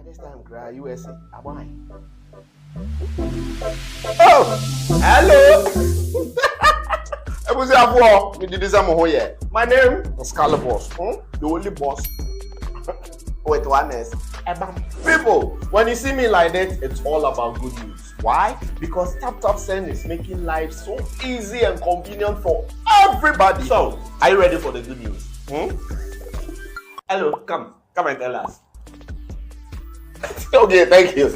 this time, USA. Why? Oh, hello. My name is Carla Boss. The only boss. Wait, one is. People, when you see me like that, it's all about good news. Why? Because Tap Send is making life so easy and convenient for everybody. So, are you ready for the good news? Hello, come and tell us. Okay, thank you.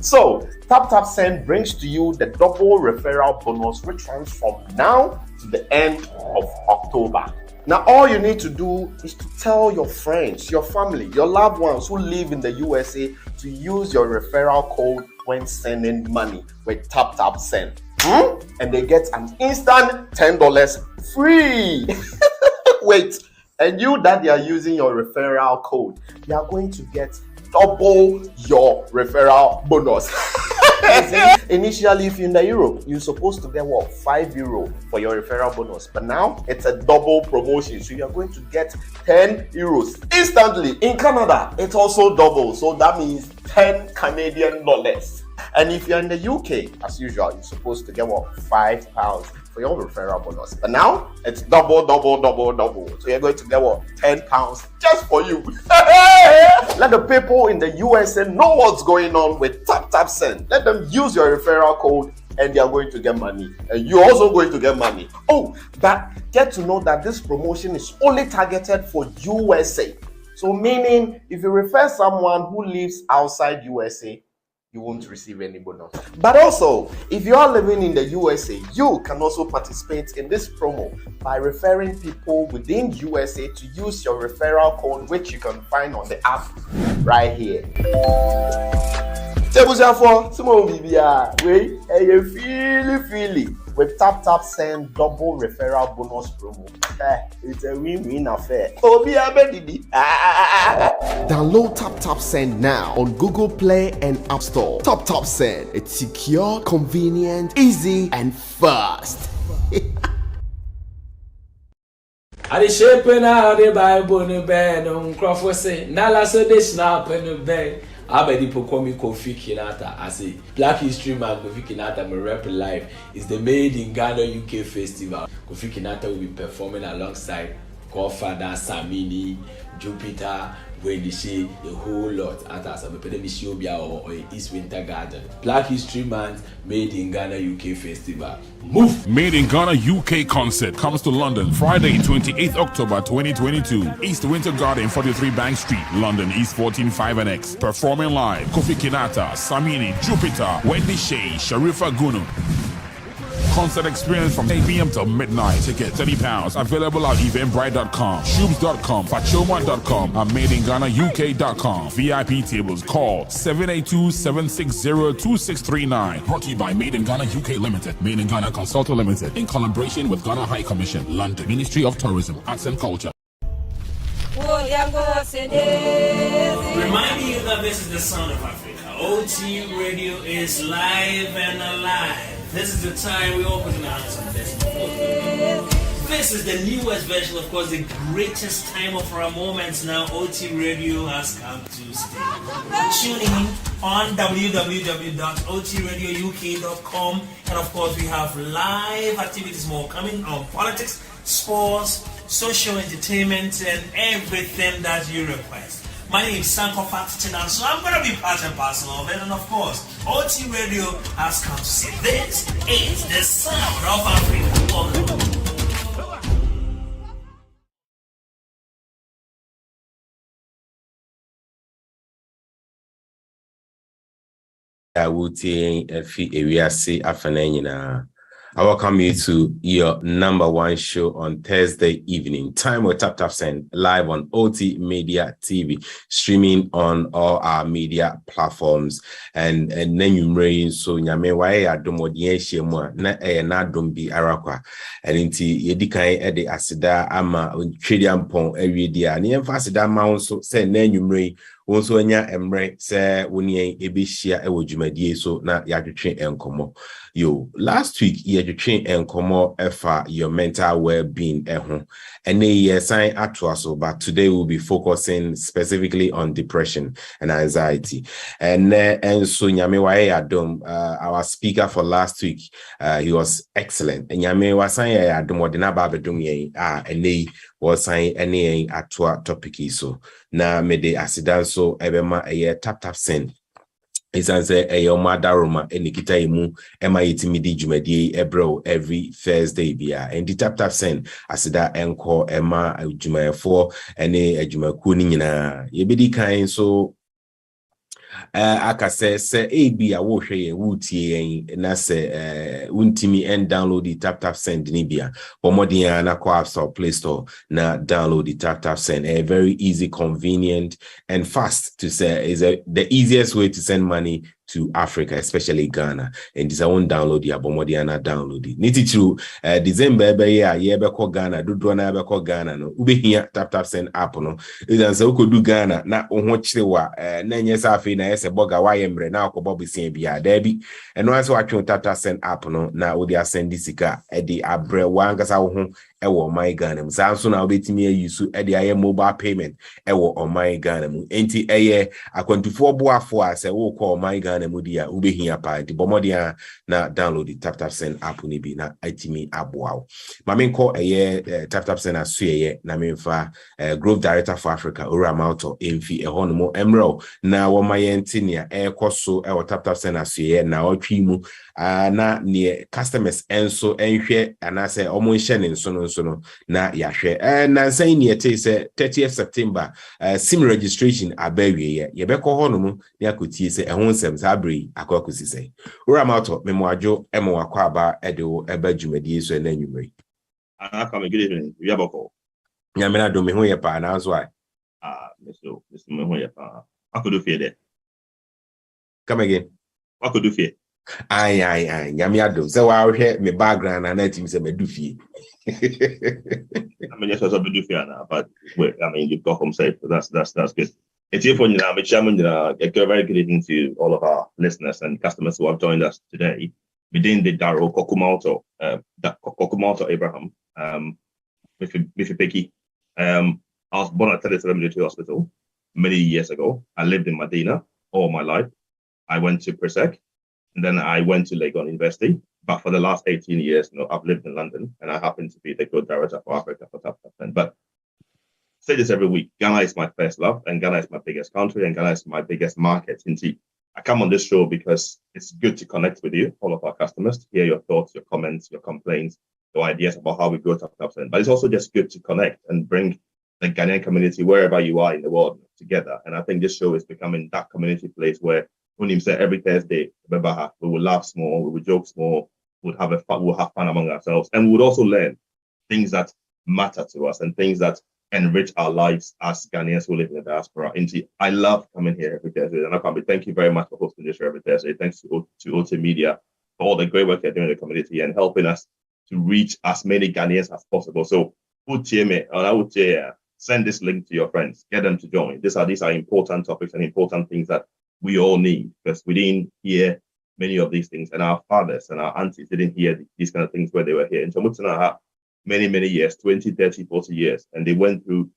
So, Tap Send brings to you the double referral bonus, which runs from now to the end of October. Now, all you need to do is to tell your friends, your family, your loved ones who live in the USA to use your referral code when sending money with Tap Send. And they get an instant $10 free. Wait, and you that they are using your referral code, you are going to get double your referral bonus. Initially, if you're in the Europe, you're supposed to get €5 for your referral bonus, but now it's a double promotion, so you're going to get €10 instantly. In Canada, it's also double, so that means 10 Canadian dollars. And if you're in the UK, as usual, you're supposed to get £5 for your referral bonus, but now it's double. So you're going to get £10 just for you. Let the people in the USA know what's going on with Tap Send. Let them use your referral code and they are going to get money, and you're also going to get money. Oh, but get to know that this promotion is only targeted for USA. So meaning, if you refer someone who lives outside USA, you won't receive any bonus. But also, if you are living in the USA, you can also participate in this promo by referring people within USA to use your referral code, which you can find on the app right here. With Tap Send double referral bonus promo. It's a win-win affair. Download Tap Send now on Google Play and App Store. Tap Send. It's secure, convenient, easy, and fast. I shaping out the Bible in the bed on Crawford say, Nala so they snap in the bed. I bet people call me Kofi Kinata. I say Black History Man Kofi Kinata, my rap live is the Made in Ghana UK Festival. Kofi Kinata will be performing alongside Godfather, Samini, Jupiter, Wendishi, the whole lot at us. I'm a or East Winter Garden. Black History Month Made in Ghana UK Festival. Move! Made in Ghana UK concert comes to London Friday, 28th October 2022. East Winter Garden, 43 Bank Street, London, East 145NX. Performing live: Kofi Kinata, Samini, Jupiter, Wendy Shea, Sharifa Gunu. Concert experience from 8 p.m. till midnight. Ticket £30. Available at eventbrite.com, shoobs.com, fachoma.com, and madeinganauk.com. VIP tables call 782-760-2639. Brought to you by Made in Ghana UK Limited, Made in Ghana Consultant Limited, in collaboration with Ghana High Commission, London, Ministry of Tourism, Arts and Culture. Reminding you that this is the sound of Africa. OT Radio is live and alive. This is the time we open our hands on this. This is the newest version, of course, the greatest time of our moments now. OT Radio has come to stay. Tune in on www.otradiouk.com, and of course we have live activities more coming on politics, sports, social entertainment, and everything that you request. My name is Sankofa Tinan, so I'm going to be part and parcel of it. And of course, OT Radio has come to say this is the sound of Africa. I would say if we see afternoon. I welcome you to your number one show on Thursday evening. Time with Tap Send live on OT Media TV, streaming on all our media platforms. And then you bring so nyame wae adomodie ehyiemu na dom bi arakwa. And inti yedikan ede asida ama twedi ampon awie dia. Ne emfa asida ma so say na nyumre also enya emre se woni ebehia ewo dwumadie so na yadwetwe enkomo. Yo, last week yadwetwe enkomo efa your mental well-being eho. And sign atwaso, but today we'll be focusing specifically on depression and anxiety. And so Nyame wae adom, our speaker for last week, he was excellent. And Nyame wasan adom wadina ba bedom yen ene was sign any atwa topic so na mede asidan so ebema tap send. Isan say your mother Roma and Nikita Imu MITMD Jumadi Ebro every Thursday bia and the tap send asida enko Emma Juma 4 and a Juma Kunina Yebidi kind so aka say AB a wohwe wutie na say untimi and download the tap send nibia pomodia na kwa App Store Play Store na download the tap send a very easy, convenient and fast to say is the easiest way to send money to Africa, especially Ghana. And this I won't download the Abomodiana download it. Niti true December yebeko Ghana, do drona yebeko Ghana no. Ube here tap send app no. Idan se uko do Ghana na onhochirewa na nyesa afi na yese boga wayembre na okobobi siebia debi. And once watch tap send app no na odi send disika edi abre wangasa wo ewo my Ghana. Samso na obetimi use edi aye mobile payment ewo on my Ghana. Enti akwantufoɔ boafo a sɛ wo call my Ghana mudia ubehia pa di bomodia na download the tap send app ni bi na itimi aboa. Ma me call tap send asuye na me mfa growth director for Africa Oramauto emfi ehonomo Emmanuel na wo mayentinia ekoso e tap send asuye na otwimu na ne customers enso enhwe anase omo nhye ne nso no na yahwe na nsan ne yete se 30th September sim registration abawie yebekɔ hɔ no mu ne akotie se ɛho nsɛm sabri akɔkosi se Oramauto memoadwo emo akɔ aba edo eba dwumadie so na nwumre come good evening yaboko nyamena do me ho ye pa na so ai Mr. me ho ye pa akodo fie de come again akodo fie ai nyamia do se wa hwɛ me background na team se me do fie I mean, yes, I do feel now, but wait, I mean, you've got home safe, so that's good. It's here for you now. A very good evening to all of our listeners and customers who have joined us today. Within the Daro Kokumalto Abraham, with Peki. I was born at Telesur Military Hospital many years ago. I lived in Medina all my life. I went to Presec, and then I went to Legon University. But for the last 18 years, I've lived in London, and I happen to be the growth director for Africa for Tap. But I say this every week: Ghana is my first love, and Ghana is my biggest country, and Ghana is my biggest market. Indeed, I come on this show because it's good to connect with you, all of our customers, to hear your thoughts, your comments, your complaints, your ideas about how we grow Tap. But it's also just good to connect and bring the Ghanaian community wherever you are in the world together. And I think this show is becoming that community place where when you say every Thursday, we will laugh small, we will joke small, we'll have fun among ourselves, and we would also learn things that matter to us and things that enrich our lives as Ghanaians who live in the diaspora. Indeed, I love coming here every Thursday, and I can't be thank you very much for hosting this show every Thursday. Thanks to OT Media for all the great work you're doing in the community and helping us to reach as many Ghanaians as possible. So, I would send this link to your friends, get them to join. These are important topics and important things that we all need, because we didn't hear many of these things, and our fathers and our aunties didn't hear these kind of things where they were here. And so had many years, 20, 30, 40 years, and they went through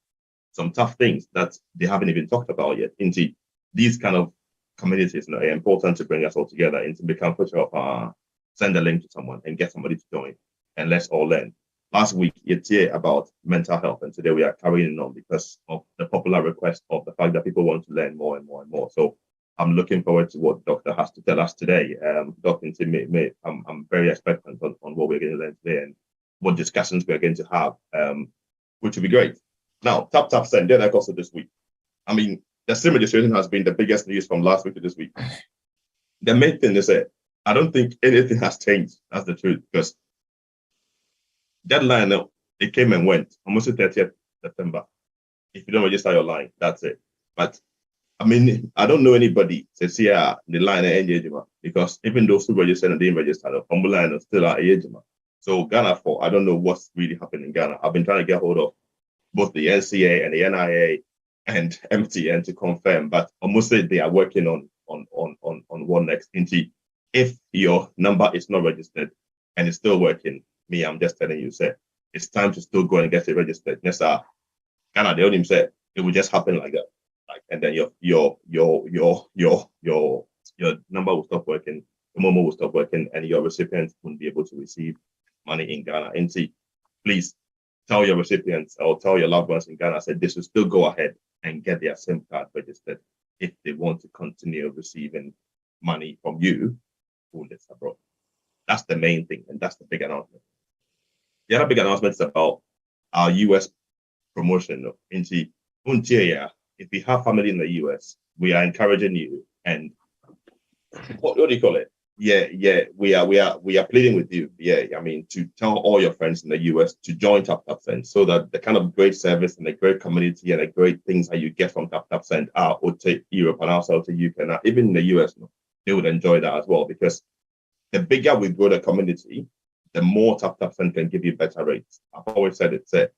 some tough things that they haven't even talked about yet. Indeed, these kind of communities are important to bring us all together and to become part of send a link to someone and get somebody to join, and let's all learn. Last week, it's here about mental health, and today we are carrying it on because of the popular request of the fact that people want to learn more and more and more. So I'm looking forward to what Doctor has to tell us today. Dr. Tim, I'm very expectant on what we're going to learn today and what discussions we're going to have, which will be great. Now, tap send, then also this week. I mean, the SIM registration has been the biggest news from last week to this week. The main thing is that I don't think anything has changed. That's the truth, because deadline, it came and went, almost the 30th September. If you don't register your line, that's it. But I mean, I don't know anybody says here the line at because even those who registered and didn't register, the humble line is still at Ejima. So Ghana, I don't know what's really happening in Ghana. I've been trying to get hold of both the NCA and the NIA and MTN to confirm, but almost say they are working on one next. If your number is not registered and it's still working, I'm just telling you, say it's time to still go and get it registered. Yes, sir. Ghana, they only said it will just happen like that. Like, and then your number will stop working, the Momo will stop working, and your recipient won't be able to receive money in Ghana. And please tell your recipients or tell your loved ones in Ghana, say this will still go ahead and get their SIM card registered if they want to continue receiving money from you who lives abroad. That's the main thing, and that's the big announcement. The other big announcement is about our US promotion. If we have family in the US, we are encouraging you, and what do you call it? We are pleading with you. To tell all your friends in the US to join TapTapSend, so that the kind of great service and the great community and the great things that you get from TapTapSend would take Europe and also to UK. Now, even in the US, they would enjoy that as well, because the bigger we grow the community, the more TapTapSend can give you better rates. I've always said it.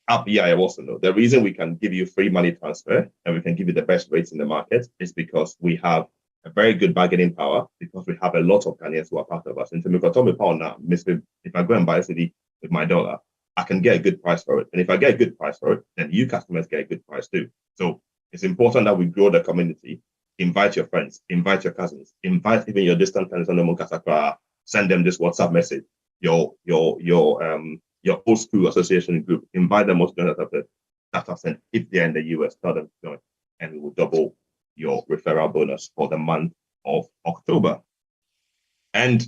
Up here, I also know the reason we can give you free money transfer and we can give you the best rates in the market is because we have a very good bargaining power, because we have a lot of Ghanaians who are part of us. And if I go and buy a CD with my dollar, I can get a good price for it. And if I get a good price for it, then you customers get a good price too. So it's important that we grow the community. Invite your friends, invite your cousins, invite even your distant friends on the Mukasakra. Send them this WhatsApp message. Your old school association group. Invite them also to TapTapSend. If they're in the US, tell them to join, and we will double your referral bonus for the month of October. And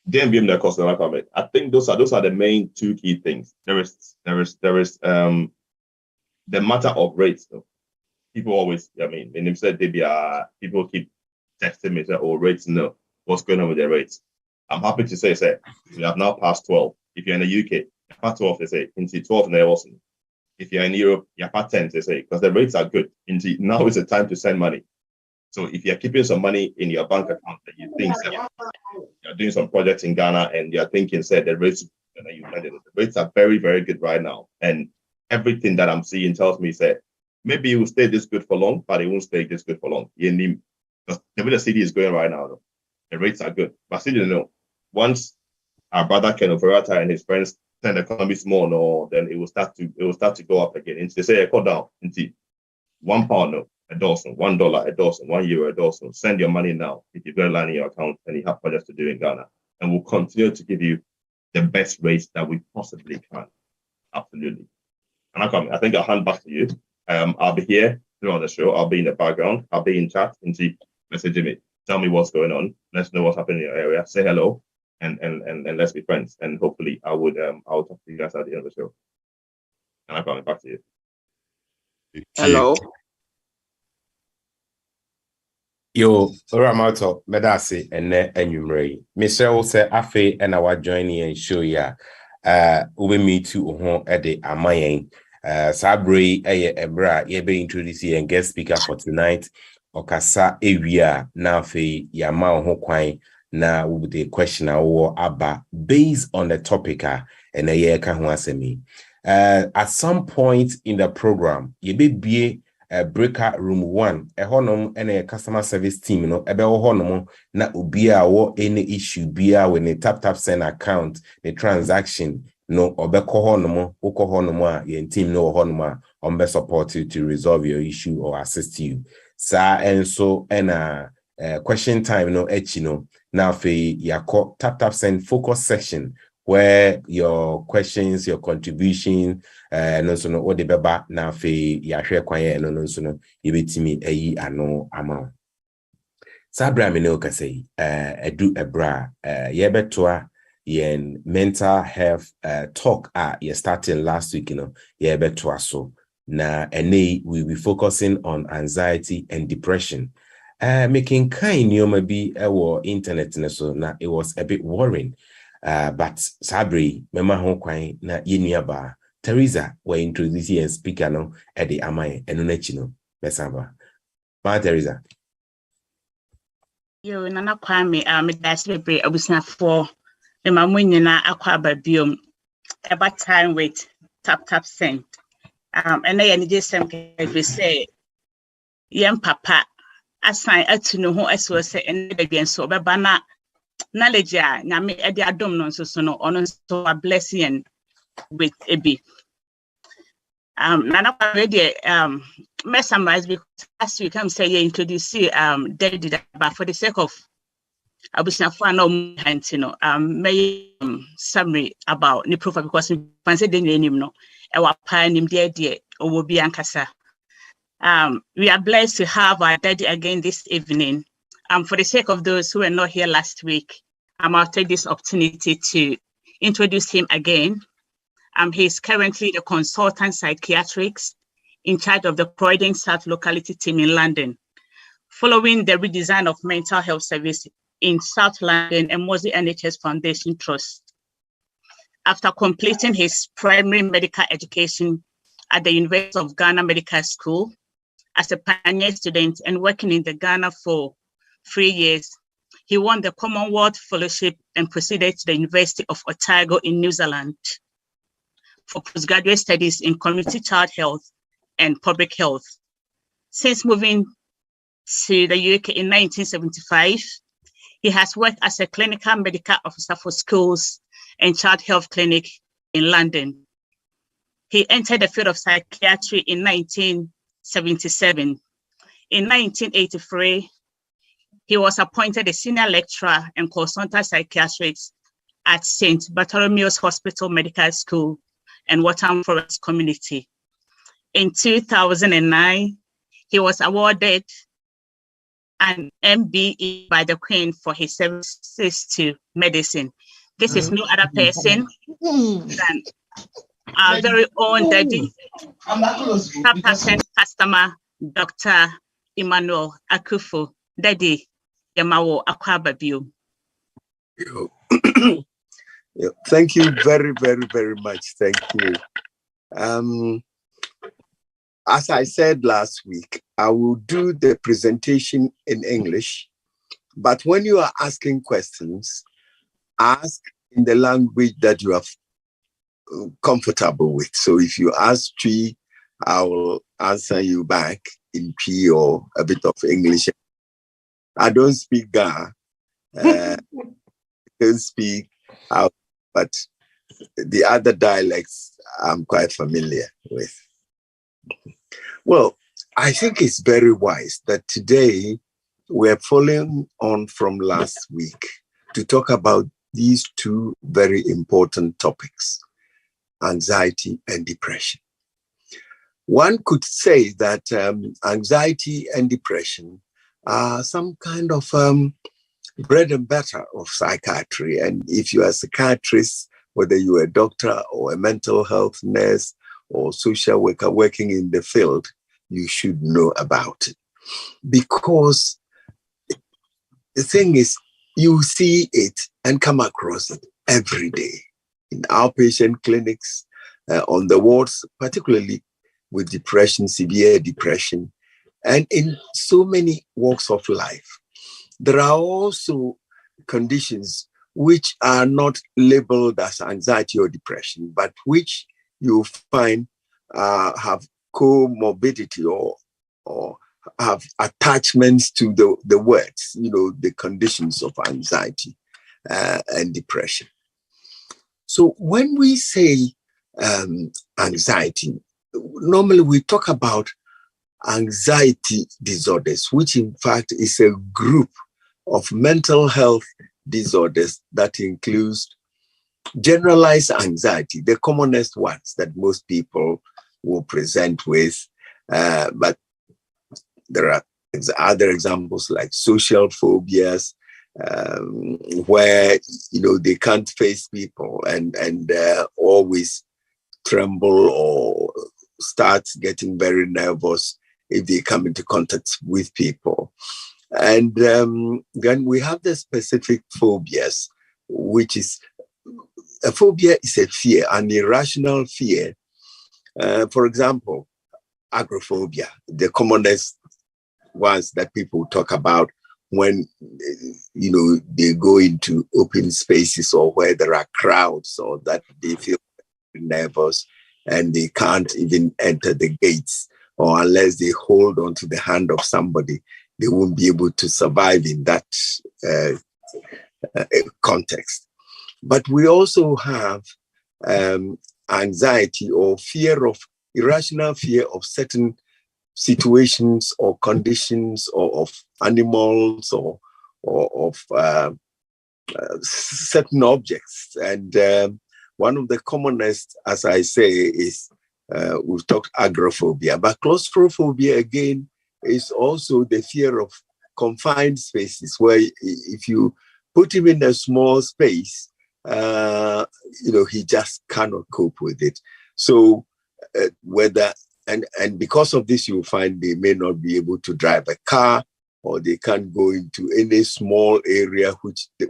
then be the cost of it. I think those are the main two key things. There is the matter of rates though. People always, when they said people keep texting me, say, oh, rates, no. What's going on with the rates? I'm happy to say, we have now passed 12. If you're in the UK, you're past 12, they say, into 12 and also. If you're in Europe, you're past 10, they say, because the rates are good. Now is the time to send money. So if you're keeping some money in your bank account that you think you're doing some projects in Ghana and you're thinking, the rates are very, very good right now. And everything that I'm seeing tells me, maybe it will stay this good for long, but it won't stay this good for long. Because the way the CD is going right now, the rates are good. But still, once our brother Ken Operata and his friends turn the economy small, then it will start to go up again. And they say, call down into £1 a dozen, $1 a dozen, €1 a dozen. Send your money now if you've got a line in your account and you have projects to do in Ghana. And we'll continue to give you the best rates that we possibly can. Absolutely. And I think I'll hand back to you. I'll be here throughout the show. I'll be in the background. I'll be in chat and messaging me. Tell me what's going on. Let's know what's happening in your area. Say hello, and let's be friends. And hopefully, I'll talk to you guys at the end of the show. And I'm coming back to you. Hello. Yo, Ramato, Medasi, and Enumerate. Michelle said, Afe, and I was joining and show ya. We meet to at the Amayan. Sabri, Ebra, Yebe introduce and guest speaker for tonight. Okasa area na fe yama ho kwan na with the question aba based on the topic and a ka ho asemi. At some point in the program, you be breaker room 1 e honom and a customer service team no ebe honom na obi a wo any issue bia when the TapTapSend account the transaction no obeko honom ukọ honom a your team no honom a on be support you to resolve your issue or assist you. And so question time now for your TapTapSend focus section where your questions, your contribution, no so no the beba now for your share quiet no so no you be me ano amount. Sabra me no ka say edu ebra yebetoa yen mental health talk you starting last week yebetoa so. Na we be focusing on anxiety and depression. Making kind maybe our internet so na it was a bit worrying. But Sabri, mema ho kwan na yenuaba Teresa were introducing and speaker no at the amai enunachino. Besamba. Ma Teresa. Yo nana kwame me daslebre abusna for the mamu nyina akwa babiom about time with TapTapSend. And I just say, young papa, assign it to know who as was say, and again, so Babana, knowledge, Nami, Eddie Adom, so no honor, so a blessing with Ebi. Nana already may summarize because last week I'm saying introduce Daddy, but for the sake of I wish I found out may summary about the profile because I said the name no our pioneer dear or will be Ankasa. We are blessed to have our daddy again this evening. For the sake of those who were not here last week, I'll take this opportunity to introduce him again. He's currently the consultant psychiatrist in charge of the Croydon South locality team in London. Following the redesign of mental health service in South London and Mosley NHS Foundation Trust. After completing his primary medical education at the University of Ghana Medical School as a pioneer student and working in the Ghana for 3 years, he won the Commonwealth Fellowship and proceeded to the University of Otago in New Zealand for postgraduate studies in community child health and public health. Since moving to the UK in 1975, he has worked as a clinical medical officer for schools and child health clinic in London. He entered the field of psychiatry in 1977. In 1983, he was appointed a senior lecturer and consultant psychiatrist at St. Bartholomew's Hospital Medical School and Waltham Forest Community. In 2009, he was awarded an MBE by the Queen for his services to medicine. This is no other person than our very own daddy, top percent customer, Dr. Emmanuel Akuffo. Daddy, Yamawo Akwababio. Thank you very, very, very much. Thank you. As I said last week, I will do the presentation in English, but when you are asking questions, ask in the language that you are comfortable with. So if you ask Twi, I will answer you back in Twi or a bit of English. I don't speak Ga. I don't speak out, but the other dialects I'm quite familiar with. Well, I think it's very wise that today we're following on from last week to talk about these two very important topics, anxiety and depression. One could say that anxiety and depression are some kind of bread and butter of psychiatry. And if you are a psychiatrist, whether you're a doctor or a mental health nurse or social worker working in the field, you should know about it. Because the thing is, you see it and come across it every day in outpatient clinics, on the wards, particularly with depression, severe depression, and in so many walks of life. There are also conditions which are not labeled as anxiety or depression, but which you find have comorbidity or have attachments to the words, the conditions of anxiety and depression. So when we say anxiety, normally we talk about anxiety disorders, which in fact is a group of mental health disorders that includes generalized anxiety, the commonest ones that most people will present with, but there are other examples like social phobias, where they can't face people and always tremble or start getting very nervous if they come into contact with people. And then we have the specific phobias, which is a phobia is a fear, an irrational fear. For example, agoraphobia, the commonest ones that people talk about when they go into open spaces or where there are crowds or that they feel nervous and they can't even enter the gates, or unless they hold onto the hand of somebody, they won't be able to survive in that context. But we also have anxiety or irrational fear of certain situations or conditions, or of animals, or of certain objects. And one of the commonest, as I say, is we've talked agoraphobia. But claustrophobia, again, is also the fear of confined spaces, where if you put him in a small space, he just cannot cope with it. So and because of this, you'll find they may not be able to drive a car, or they can't go into any small area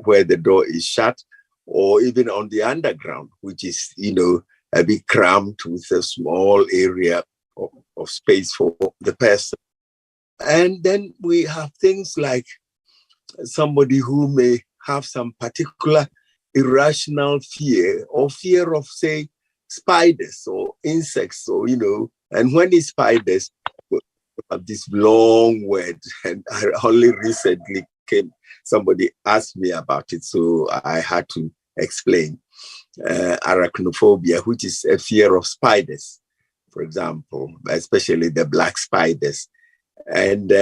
where the door is shut, or even on the underground, which is, a bit cramped with a small area of space for the person. And then we have things like somebody who may have some particular irrational fear, or fear of, say, spiders or insects, or, and when it's spiders, we have this long word, and I only recently somebody asked me about it, so I had to explain. Arachnophobia, which is a fear of spiders, for example, especially the black spiders, and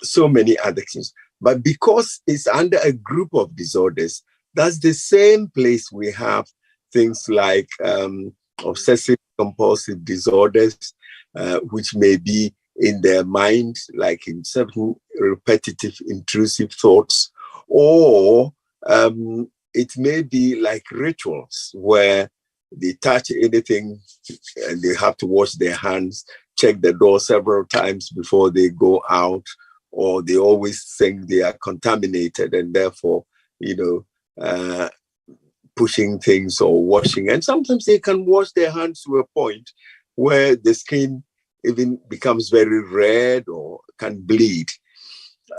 so many other things. But because it's under a group of disorders, that's the same place we have things like obsessive compulsive disorders, which may be in their mind, like in certain repetitive, intrusive thoughts, or it may be like rituals where they touch anything and they have to wash their hands, check the door several times before they go out, or they always think they are contaminated and therefore, pushing things or washing. And sometimes they can wash their hands to a point where the skin even becomes very red or can bleed.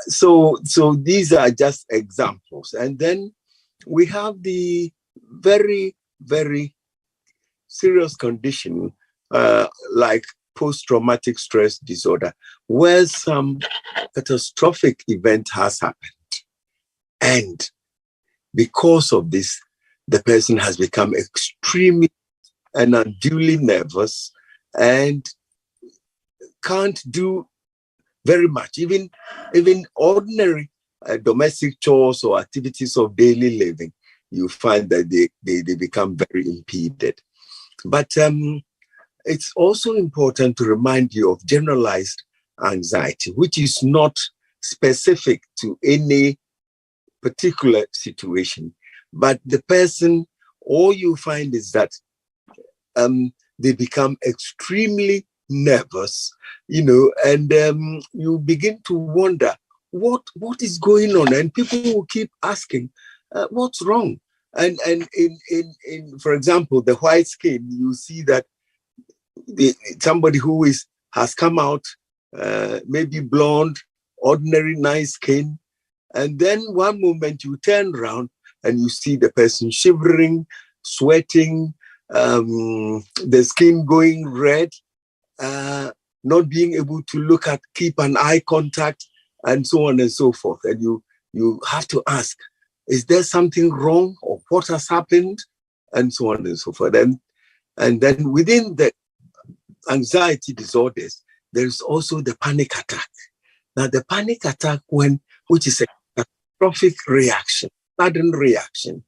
So these are just examples. And then we have the very, very serious condition like post-traumatic stress disorder, where some catastrophic event has happened. And because of this, the person has become extremely and unduly nervous and can't do very much. Even ordinary domestic chores or activities of daily living, you find that they become very impeded. But it's also important to remind you of generalized anxiety, which is not specific to any particular situation. But the person, all you find is that they become extremely nervous, and you begin to wonder what is going on, and people will keep asking, what's wrong? And in for example, the white skin, you see that somebody who has come out, maybe blonde, ordinary nice skin, and then one moment you turn around and you see the person shivering, sweating, the skin going red, not being able to keep an eye contact, and so on and so forth. And you have to ask, is there something wrong, or what has happened? And so on and so forth. And then within the anxiety disorders, there's also the panic attack. Now, the panic attack, which is a catastrophic reaction, sudden reaction,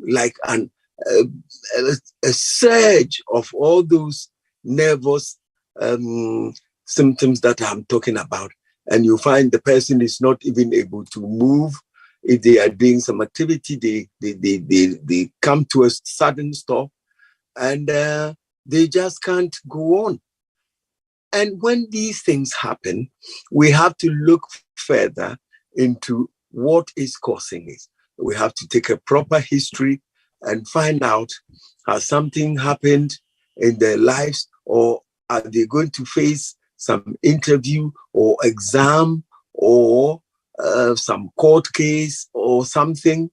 like a surge of all those nervous symptoms that I'm talking about. And you find the person is not even able to move. If they are doing some activity, they come to a sudden stop, and they just can't go on. And when these things happen, we have to look further into what is causing it. We have to take a proper history and find out, has something happened in their lives, or are they going to face some interview or exam or some court case or something,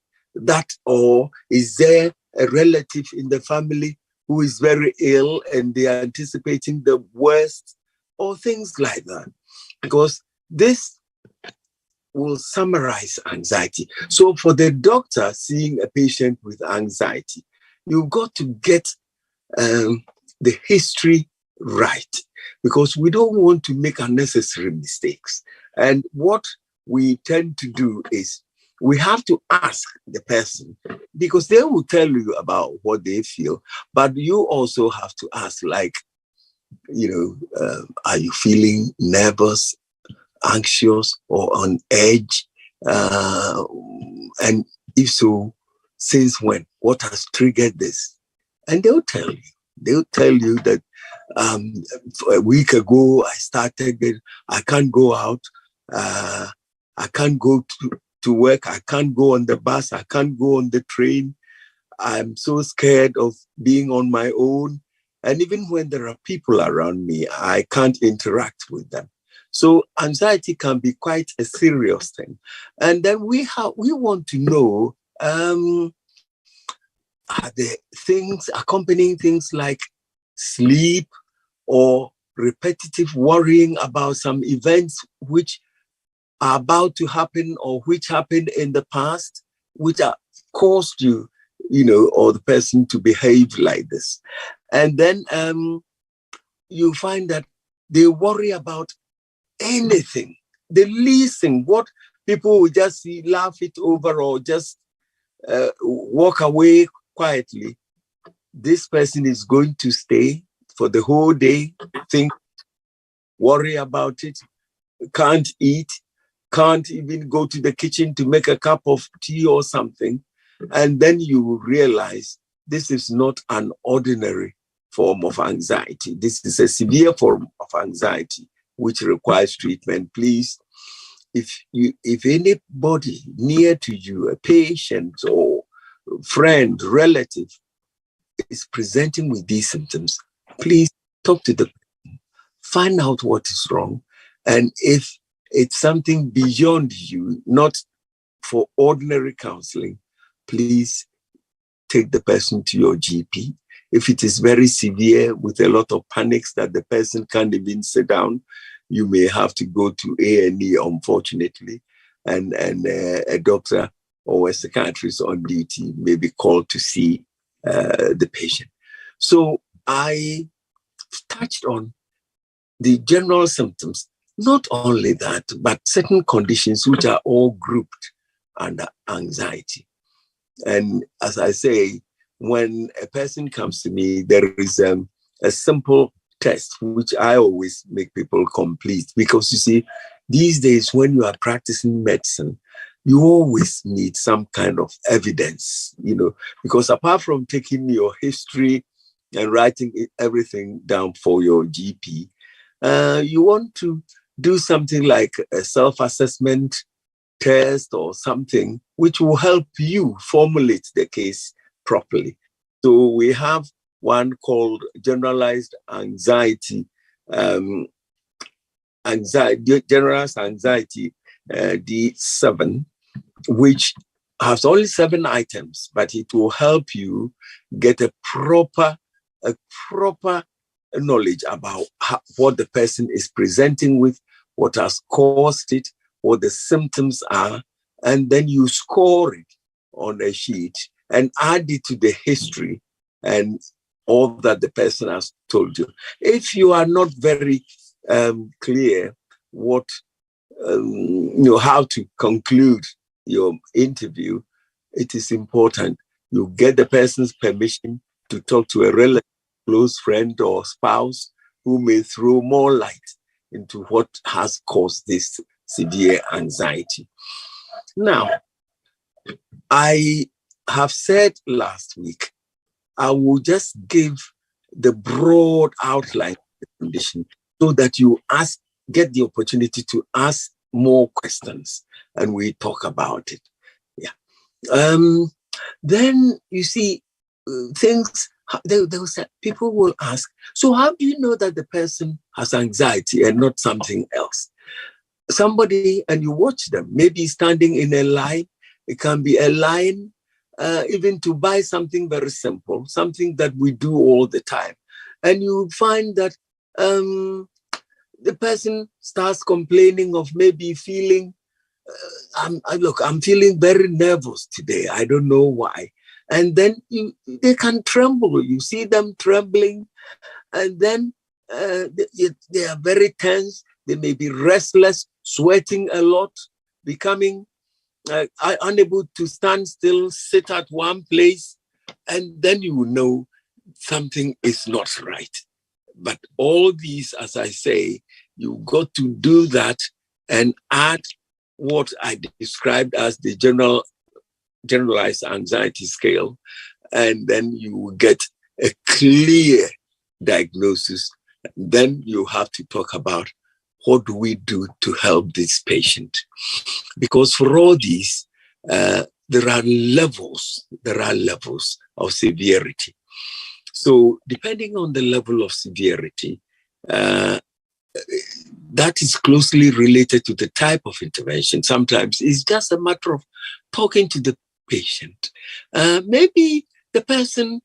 or is there a relative in the family who is very ill and they are anticipating the worst, or things like that. Because this will summarize anxiety. So for the doctor seeing a patient with anxiety, you've got to get the history right, because we don't want to make unnecessary mistakes. And what we tend to do is we have to ask the person, because they will tell you about what they feel, but you also have to ask, like, are you feeling nervous, anxious, or on edge? And if so, since when? What has triggered this? And they'll tell you. They'll tell you that a week ago I started it. I can't go out. I can't go to work. I can't go on the bus. I can't go on the train. I'm so scared of being on my own. And even when there are people around me, I can't interact with them. So anxiety can be quite a serious thing. And then we want to know, are there things, accompanying things like sleep or repetitive worrying about some events which are about to happen or which happened in the past, which are caused you, or the person to behave like this. And then you find that they worry about anything, the least thing, what people will just see, laugh it over, or just walk away quietly. This person is going to stay for the whole day, think, worry about it, can't eat, can't even go to the kitchen to make a cup of tea or something. And then you realize this is not an ordinary form of anxiety. This is a severe form of anxiety which requires treatment. Please, if anybody near to you, a patient or friend, relative, is presenting with these symptoms, please talk to the person, find out what is wrong. And if it's something beyond you, not for ordinary counseling, please take the person to your GP. If it is very severe with a lot of panics that the person can't even sit down, you may have to go to A&E, unfortunately, and a doctor or a psychiatrist on duty may be called to see the patient. So I touched on the general symptoms, not only that, but certain conditions which are all grouped under anxiety. And as I say, when a person comes to me, there is a simple test which I always make people complete, because you see, these days when you are practicing medicine, you always need some kind of evidence, because apart from taking your history and writing everything down for your GP, you want to do something like a self-assessment test or something which will help you formulate the case properly. So we have one called generalized anxiety, generalized anxiety D7, which has only 7 items, but it will help you get a proper knowledge about what the person is presenting with, what has caused it, what the symptoms are, and then you score it on a sheet and add it to the history and all that the person has told you. If you are not very clear what how to conclude your interview, it is important you get the person's permission to talk to a relative, close friend or spouse who may throw more light into what has caused this severe anxiety. Now, I have said last week, I will just give the broad outline of the condition so that you get the opportunity to ask more questions and we talk about it. Yeah. Then you see things. People will ask, so how do you know that the person has anxiety and not something else? Somebody, and you watch them, maybe standing in a line. It can be a line even to buy something very simple, something that we do all the time. And you find that the person starts complaining of maybe feeling, I'm feeling very nervous today. I don't know why. And then they can tremble. You see them trembling, and then they are very tense. They may be restless, sweating a lot, becoming unable to stand still, sit at one place, and then you will know something is not right. But all these, as I say, you got to do that and add what I described as the generalized anxiety scale, and then you will get a clear diagnosis. Then you have to talk about what do we do to help this patient, because for all these there are levels of severity. So depending on the level of severity, that is closely related to the type of intervention. Sometimes it's just a matter of talking to the patient. Maybe the person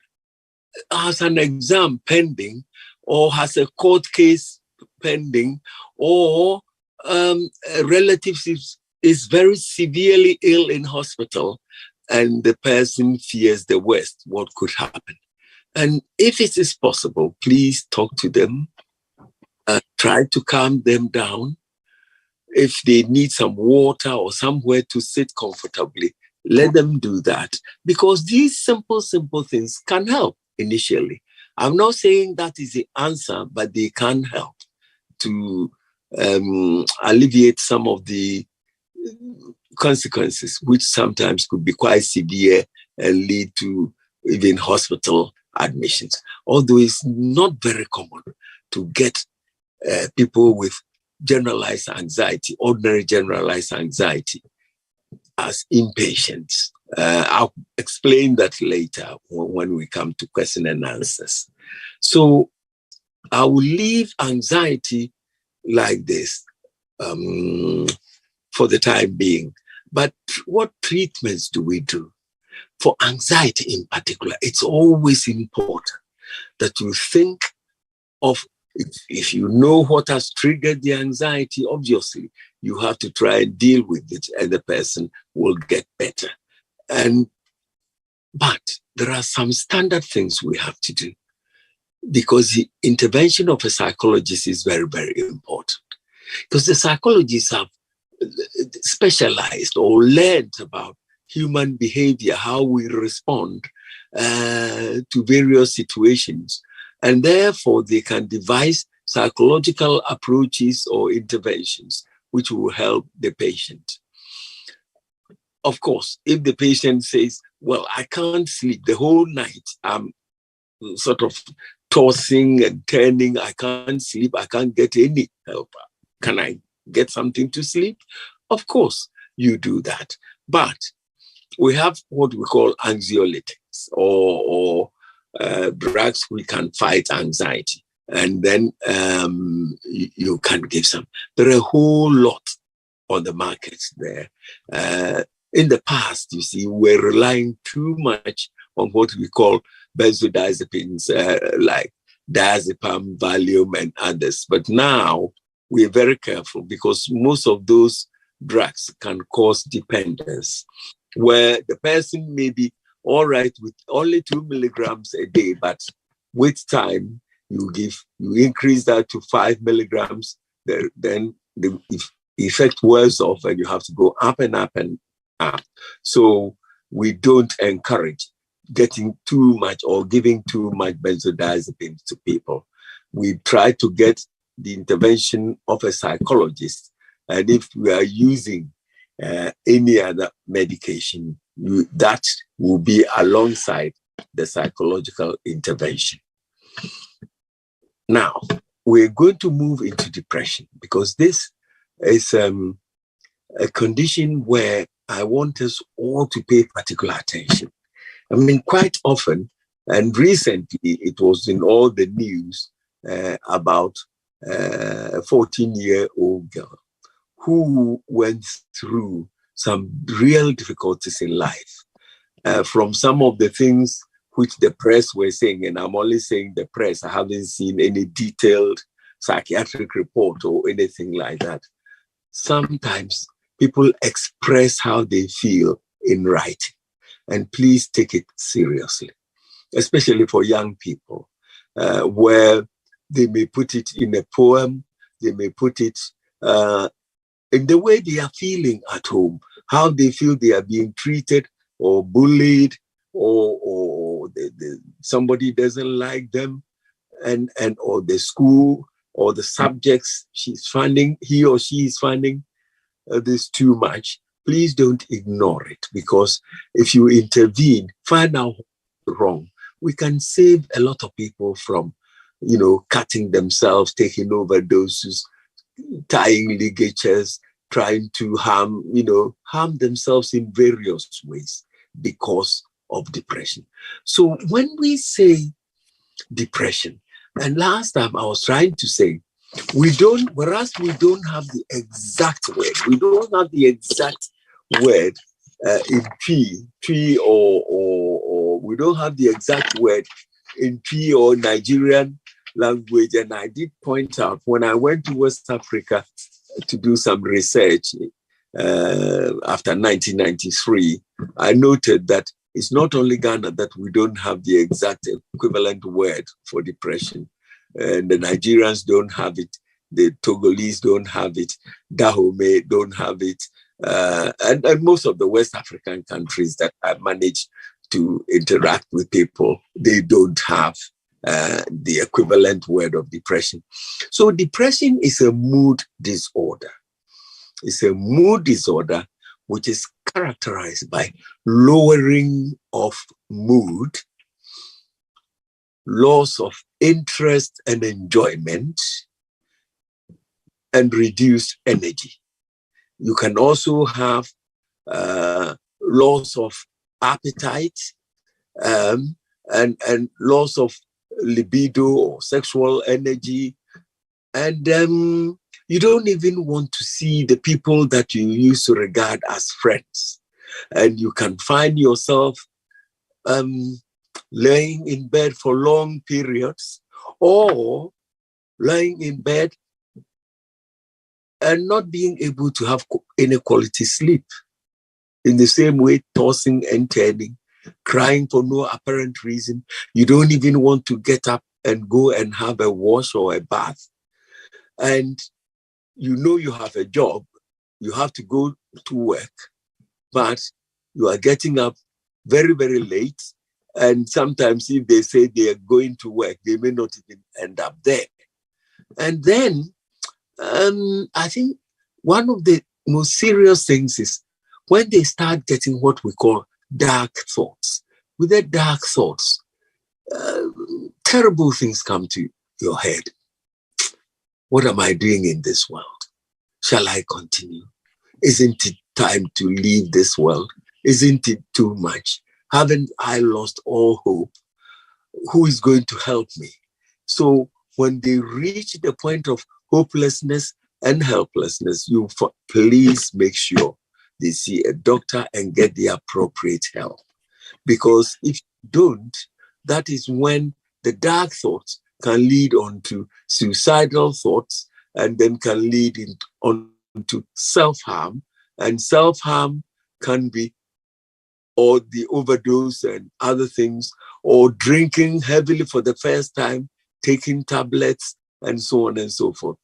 has an exam pending, or has a court case pending, or a relative is very severely ill in hospital, and the person fears the worst, what could happen. And if it is possible, please talk to them, try to calm them down. If they need some water or somewhere to sit comfortably, let them do that, because these simple things can help initially. I'm not saying that is the answer, but they can help to alleviate some of the consequences, which sometimes could be quite severe and lead to even hospital admissions. Although it's not very common to get people with generalized anxiety, ordinary generalized anxiety, as inpatients. I'll explain that later when we come to question and answers. So I will leave anxiety like this for the time being. But what treatments do we do? For anxiety in particular, it's always important that you think of, if you know what has triggered the anxiety, obviously you have to try and deal with it, and the person will get better. But there are some standard things we have to do, because the intervention of a psychologist is very, very important. Because the psychologists have specialized or learned about human behavior, how we respond to various situations. And therefore, they can devise psychological approaches or interventions which will help the patient. Of course, if the patient says, well, I can't sleep the whole night, I'm sort of tossing and turning, I can't sleep, I can't get any help. Can I get something to sleep? Of course, you do that. But we have what we call anxiolytics, or drugs we can fight anxiety. And then you can give some. There are a whole lot on the markets there. In the past, you see, we're relying too much on what we call benzodiazepines, like diazepam, Valium, and others. But now we're very careful, because most of those drugs can cause dependence, where the person may be all right with only 2 milligrams a day, but with time, you increase that to 5 milligrams, then the effect wears off, and you have to go up and up and up. So we don't encourage getting too much or giving too much benzodiazepines to people. We try to get the intervention of a psychologist, and if we are using any other medication, that will be alongside the psychological intervention. Now, we're going to move into depression, because this is a condition where I want us all to pay particular attention. I mean, quite often, and recently, it was in all the news about a 14-year-old girl who went through some real difficulties in life. from some of the things which the press were saying, and I'm only saying the press, I haven't seen any detailed psychiatric report or anything like that. Sometimes people express how they feel in writing, and please take it seriously, especially for young people, where they may put it in a poem, they may put it in the way they are feeling at home, how they feel they are being treated or bullied, or somebody doesn't like them, and or the school or the subjects he or she is finding this too much. Please don't ignore it, because if you intervene, find out what's wrong, we can save a lot of people from, cutting themselves, taking overdoses, tying ligatures, trying to harm themselves in various ways because of depression. So when we say depression, and last time I was trying to say, whereas we don't have the exact word, in P or we don't have the exact word in P or Nigerian language. And I did point out when I went to West Africa to do some research after 1993, I noted that it's not only Ghana that we don't have the exact equivalent word for depression. And the Nigerians don't have it, the Togolese don't have it, Dahomey don't have it, and most of the West African countries that I managed to interact with people, they don't have the equivalent word of depression. So depression is a mood disorder. It's a mood disorder which is characterized by lowering of mood, loss of interest and enjoyment, and reduced energy. You can also have loss of appetite and loss of libido or sexual energy. And you don't even want to see the people that you used to regard as friends. And you can find yourself laying in bed for long periods, or lying in bed and not being able to have any quality sleep. In the same way, tossing and turning, crying for no apparent reason. You don't even want to get up and go and have a wash or a bath. And you have a job, you have to go to work, but you are getting up very, very late. And sometimes if they say they are going to work, they may not even end up there. And then I think one of the most serious things is when they start getting what we call dark thoughts. With the dark thoughts, terrible things come to your head. What am I doing in this world? Shall I continue? Isn't it time to leave this world? Isn't it too much? Haven't I lost all hope? Who is going to help me? So when they reach the point of hopelessness and helplessness, please make sure they see a doctor and get the appropriate help. Because if you don't, that is when the dark thoughts can lead on to suicidal thoughts, and then can lead on to self-harm. And self-harm can be or the overdose and other things, or drinking heavily for the first time, taking tablets, and so on and so forth.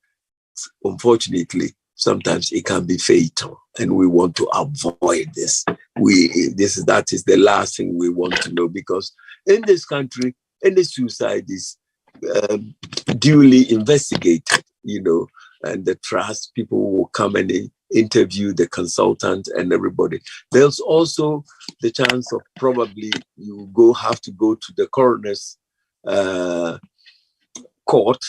Unfortunately, sometimes it can be fatal, and we want to avoid this. That is the last thing we want to know, because in this country, any suicide is duly investigated, and the trust people will come and interview the consultant and everybody. There's also the chance of probably you have to go to the coroner's court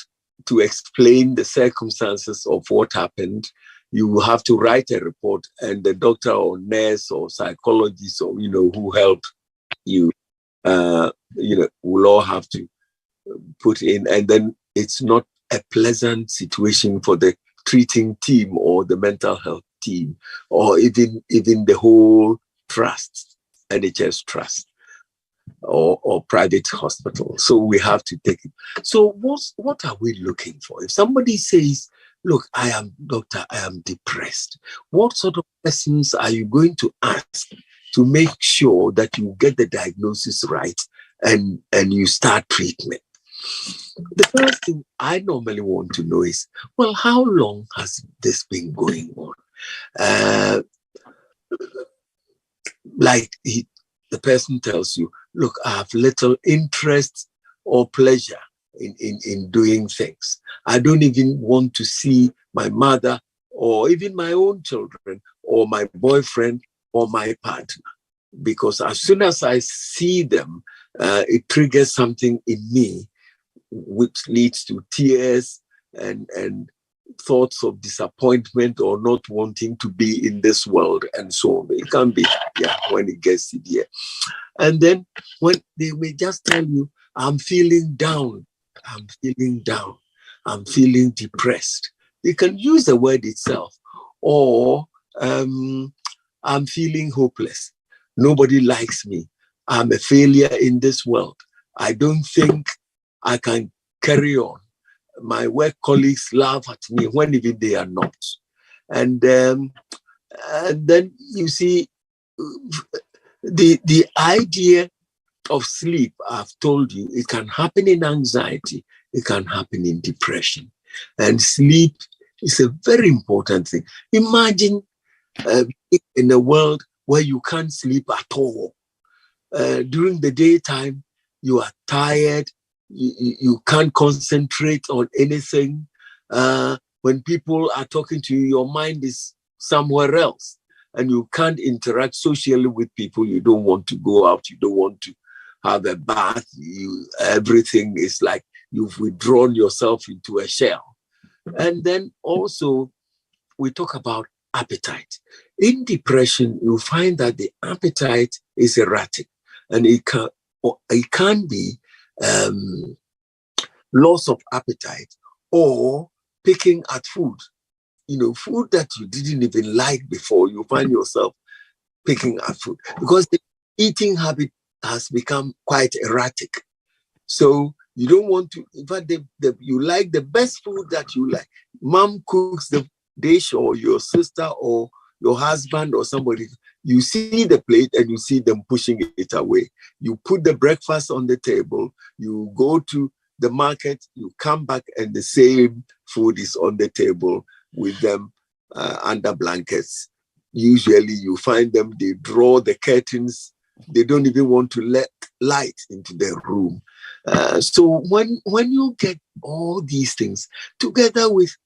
to explain the circumstances of what happened. You will have to write a report, and the doctor or nurse or psychologist or who help you will all have to put in, and then it's not a pleasant situation for the treating team or the mental health team, or even the whole trust. NHS trust or private hospital. So we have to take it. So what are we looking for? If somebody says, look, I am depressed, what sort of questions are you going to ask to make sure that you get the diagnosis right and you start treatment? The first thing I normally want to know is, well, how long has this been going on? The person tells you, look, I have little interest or pleasure in doing things. I don't even want to see my mother or even my own children or my boyfriend or my partner, because as soon as I see them, it triggers something in me, which leads to tears and thoughts of disappointment or not wanting to be in this world and so on. It can be, when it gets severe. And then when they may just tell you, I'm feeling down, I'm feeling depressed. You can use the word itself. Or I'm feeling hopeless. Nobody likes me. I'm a failure in this world. I don't think I can carry on. My work colleagues laugh at me when even they are not. And then you see, the idea of sleep, I've told you, it can happen in anxiety, it can happen in depression. And sleep is a very important thing. Imagine in a world where you can't sleep at all. During the daytime, you are tired, you can't concentrate on anything. When people are talking to you, your mind is somewhere else, and you can't interact socially with people. You don't want to go out, you don't want to have a bath. Everything is like you've withdrawn yourself into a shell. And then also, we talk about appetite. In depression, you find that the appetite is erratic, and it can be loss of appetite or picking at food. Food that you didn't even like before, you find yourself picking at food because the eating habit has become quite erratic. So you don't want to, in fact, you like the best food that you like. Mom cooks the dish, or your sister or your husband or somebody, you see the plate and you see them pushing it away. You put the breakfast on the table, you go to the market, you come back and the same food is on the table with them under blankets. Usually you find them, they draw the curtains, they don't even want to let light into their room. So when you get all these things together with,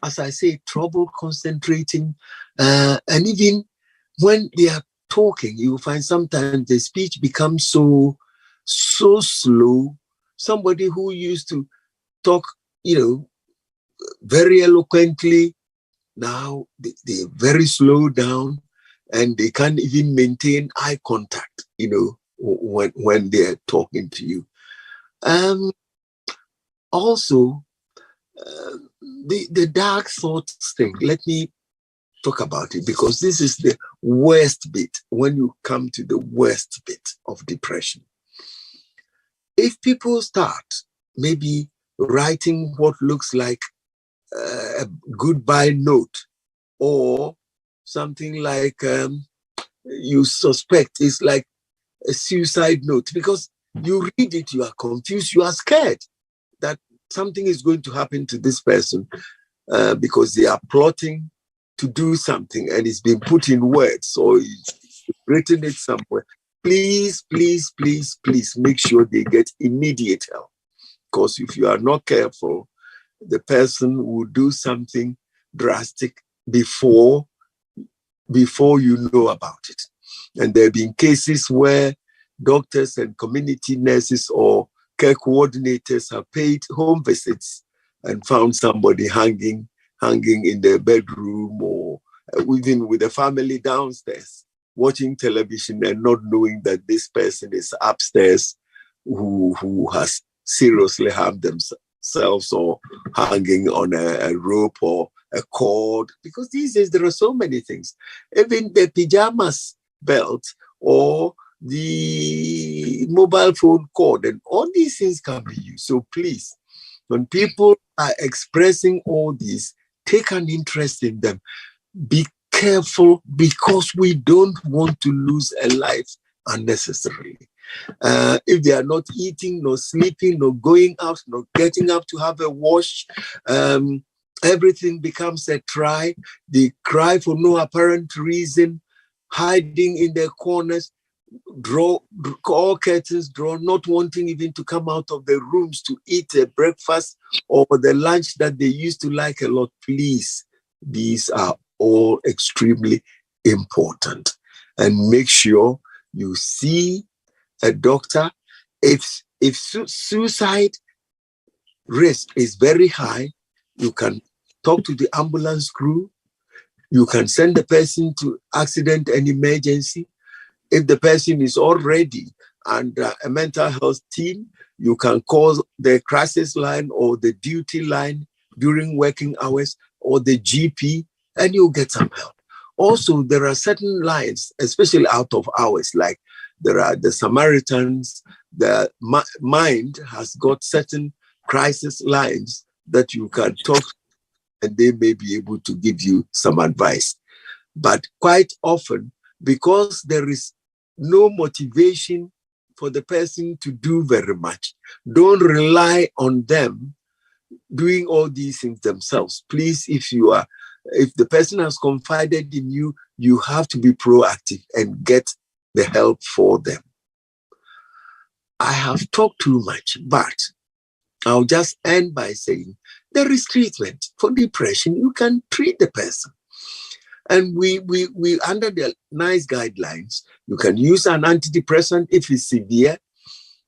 as I say, trouble concentrating, and even when they are talking, you find sometimes the speech becomes so slow. Somebody who used to talk, very eloquently, now they very slow down, and they can't even maintain eye contact, when they're talking to you. Also, the dark thoughts thing, let me talk about it, because this is the worst bit when you come to the worst bit of depression. If people start maybe writing what looks like a goodbye note, or something like you suspect is like a suicide note, because you read it, you are confused, you are scared that something is going to happen to this person because they are plotting to do something and it's been put in words or it's written it somewhere. Please, please, please, please make sure they get immediate help. Because if you are not careful, the person will do something drastic before you know about it. And there have been cases where doctors and community nurses or care coordinators have paid home visits and found somebody hanging in their bedroom, or even with the family downstairs watching television and not knowing that this person is upstairs who has seriously harmed themselves, or hanging on a rope or a cord. Because these days there are so many things. Even the pajamas belt or the mobile phone cord, and all these things can be used. So please, when people are expressing all these, take an interest in them. Be careful, because we don't want to lose a life unnecessarily. If they are not eating, nor sleeping, nor going out, nor getting up to have a wash, everything becomes a try. They cry for no apparent reason, hiding in their corners, draw all curtains, not wanting even to come out of the rooms to eat a breakfast or the lunch that they used to like a lot. Please, these are all extremely important. And make sure you see a doctor. If suicide risk is very high, you can talk to the ambulance crew. You can send the person to accident and emergency. If the person is already under a mental health team, you can call the crisis line or the duty line during working hours, or the GP, and you'll get some help. Also, there are certain lines, especially out of hours, like there are the Samaritans. The Mind has got certain crisis lines that you can talk, and they may be able to give you some advice. But quite often, because there is no motivation for the person to do very much, don't rely on them doing all these things themselves. Please, if the person has confided in you, you have to be proactive and get the help for them. I have talked too much, but I'll just end by saying there is treatment for depression. You can treat the person. And we under the NICE guidelines, you can use an antidepressant if it's severe,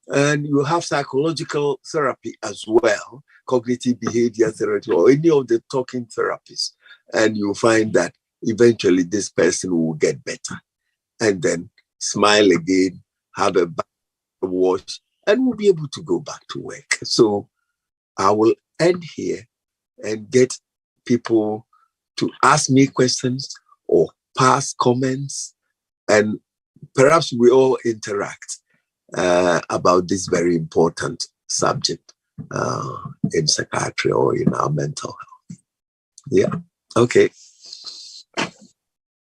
and you have psychological therapy as well, cognitive behavior therapy, or any of the talking therapies. And you'll find that eventually this person will get better, and then smile again, have a wash, and we'll be able to go back to work. So I will end here and get people to ask me questions or pass comments, and perhaps we all interact about this very important subject in psychiatry or in our mental health. Yeah. Okay.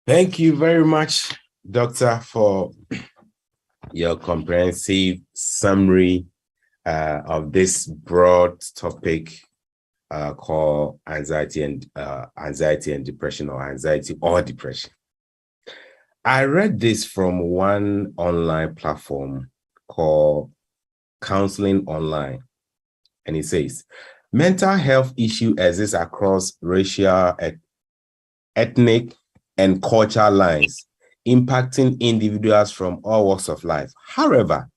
Thank you very much, Doctor, for your comprehensive summary of this broad topic called anxiety and depression, or anxiety or depression. I read this from one online platform called Counseling Online, and it says mental health issues exist across racial, ethnic, and cultural lines, impacting individuals from all walks of life. However,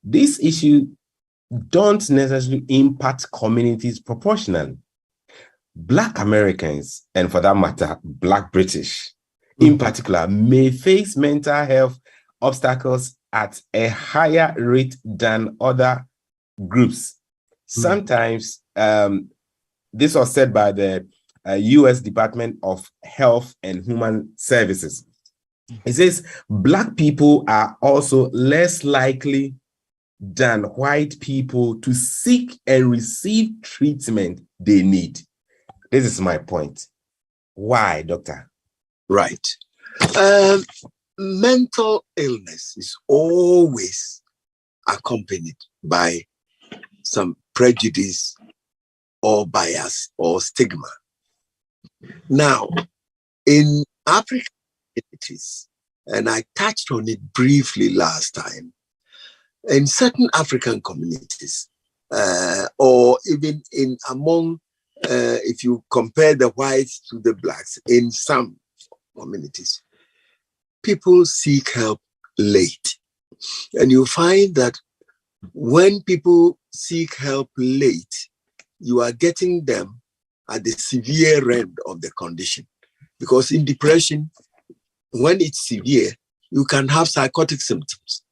these issues don't necessarily impact communities proportionally. Black Americans, and for that matter, Black British in particular, may face mental health obstacles at a higher rate than other groups. Sometimes, this was said by the U.S. Department of Health and Human Services. It says Black people are also less likely than white people to seek and receive treatment they need. This is my point. Why, Doctor? Right. Mental illness is always accompanied by some prejudice or bias or stigma. Now, in African communities, and I touched on it briefly last time, in certain African communities, or even among, if you compare the whites to the Blacks, in some communities, people seek help late. And you find that when people seek help late, you are getting them at the severe end of the condition. Because in depression, when it's severe, you can have psychotic symptoms.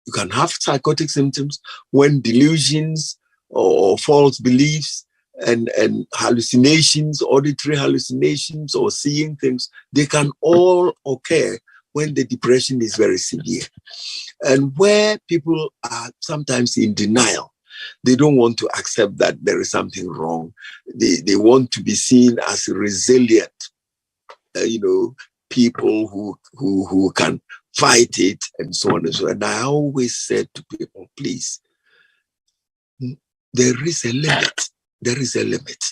You can have psychotic symptoms when delusions or false beliefs and hallucinations, auditory hallucinations, or seeing things, they can all occur when the depression is very severe, and where people are sometimes in denial. They don't want to accept that there is something wrong. They want to be seen as resilient, people who can fight it and so on and so on. And I always said to people, please, there is a limit. There is a limit.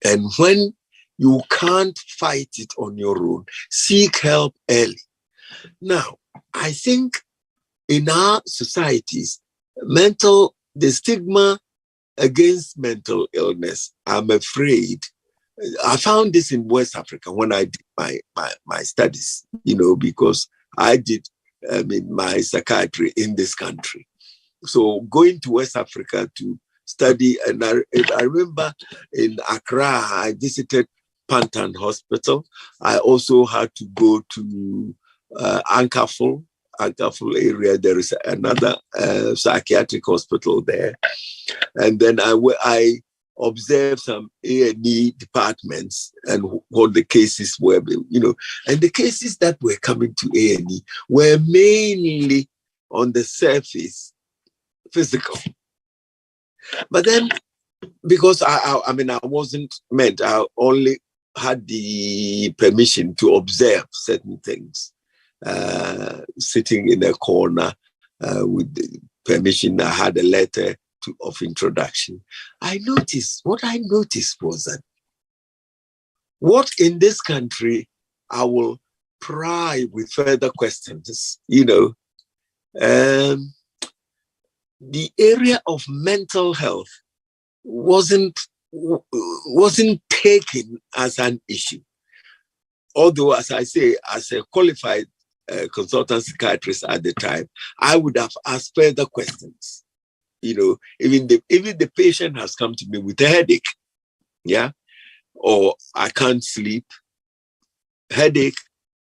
And when you can't fight it on your own, seek help early. Now, I think in our societies, the stigma against mental illness, I'm afraid, I found this in West Africa when I did my studies, because I did my psychiatry in this country. So going to West Africa to study, and I remember in Accra, I visited Pantan Hospital. I also had to go to Akuffo area. There is another psychiatric hospital there. And then I observed some A&E departments and what the cases were, and the cases that were coming to A&E were mainly on the surface physical. But then, because I wasn't meant, I only had the permission to observe certain things, sitting in a corner with the permission. I had a letter of introduction. What I noticed was that what in this country, I will pry with further questions, the area of mental health wasn't taken as an issue. Although, as I say, as a qualified consultant psychiatrist at the time, I would have asked further questions. Even the patient has come to me with a headache, or I can't sleep, headache,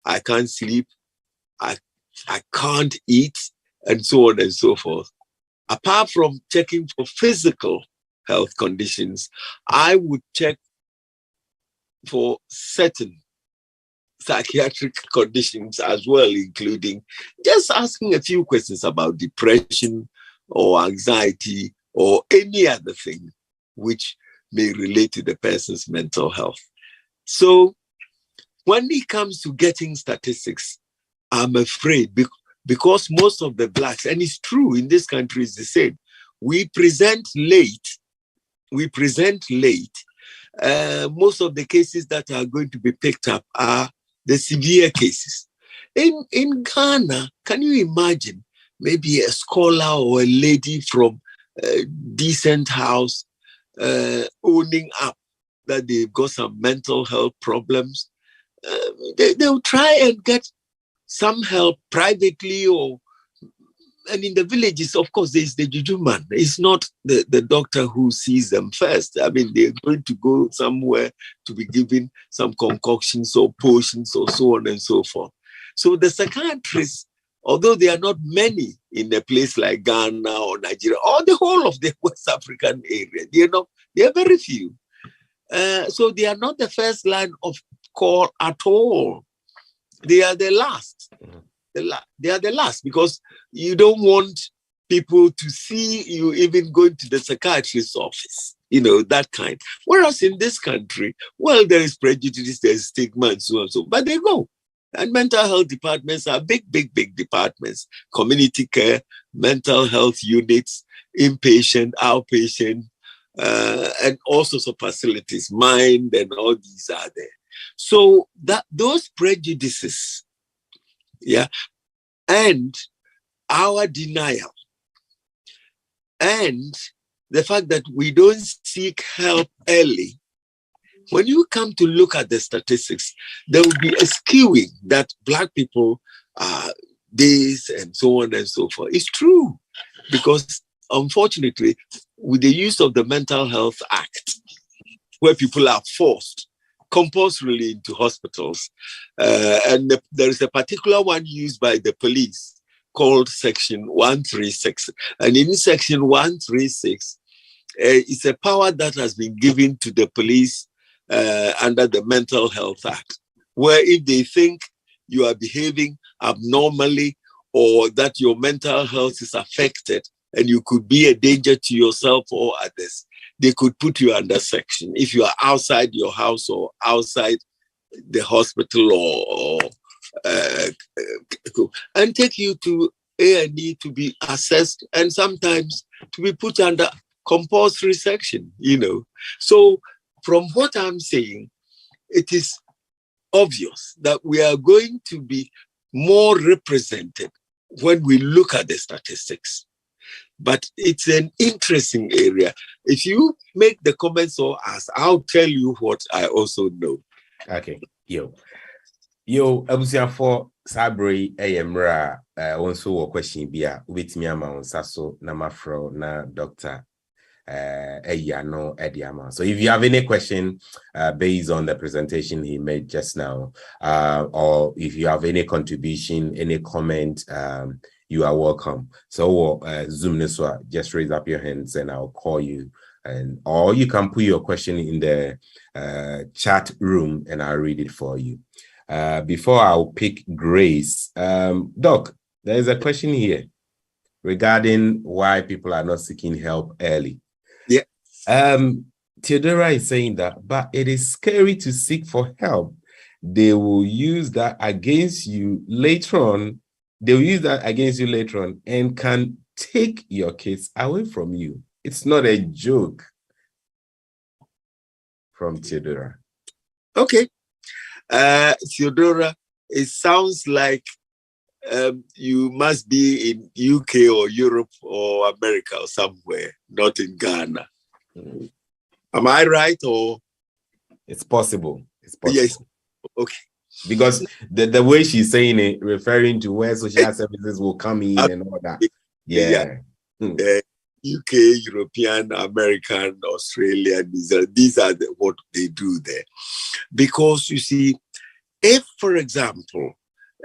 I can't sleep, I can't eat, and so on and so forth. Apart from checking for physical health conditions, I would check for certain psychiatric conditions as well, including just asking a few questions about depression or anxiety or any other thing which may relate to the person's mental health. So when it comes to getting statistics, I'm afraid because most of the Blacks, and it's true in this country, is the same. We present late. Most of the cases that are going to be picked up are the severe cases. In Ghana, can you imagine maybe a scholar or a lady from a decent house owning up that they've got some mental health problems? They'll try and get some help privately, and in the villages, of course, there's the juju man. It's not the doctor who sees them first. They're going to go somewhere to be given some concoctions or potions or so on and so forth. So the psychiatrists, although they are not many in a place like Ghana or Nigeria or the whole of the West African area, they are very few. So they are not the first line of call at all. They are the last. They are the last because you don't want people to see you even going to the psychiatrist's office, that kind. Whereas in this country, there is prejudice, there's stigma and so on and so, but they go. And mental health departments are big departments, community care, mental health units, inpatient, outpatient, and all sorts of facilities, mind and all these are there. So those prejudices, and our denial, and the fact that we don't seek help early, when you come to look at the statistics, there will be a skewing that Black people are this and so on and so forth. It's true, because unfortunately, with the use of the Mental Health Act, where people are forced compulsorily into hospitals, and there is a particular one used by the police called Section 136. And in Section 136, it's a power that has been given to the police under the Mental Health Act, where if they think you are behaving abnormally or that your mental health is affected and you could be a danger to yourself or others, they could put you under section. If you are outside your house or outside the hospital or and take you to A&E to be assessed and sometimes to be put under compulsory section, So from what I'm saying, it is obvious that we are going to be more represented when we look at the statistics. But it's an interesting area. If you make the comments or ask, I'll tell you what I also know. Okay, yo, abusia for Sabri Ayemra, also a question bia with me amount saso na mafro na doctor no Ediama. So if you have any question based on the presentation he made just now, or if you have any contribution, any comment, you are welcome. So Zoom this one, just raise up your hands and I'll call you, or you can put your question in the chat room and I'll read it for you. Before I'll pick Grace, Doc, there is a question here regarding why people are not seeking help early. Yeah. Theodora is saying that, but it is scary to seek for help. They will use that against you later on. They will use that against you later on and can take your kids away from you. It's not a joke. From Theodora. Okay. Theodora, it sounds like you must be in UK or Europe or America or somewhere, not in Ghana. Am I right? Or it's possible. It's possible. Yes. Okay. Because the way she's saying it, referring to where social services will come in and all that. Yeah. UK, European, American, Australian, these are what they do there. Because you see, if, for example,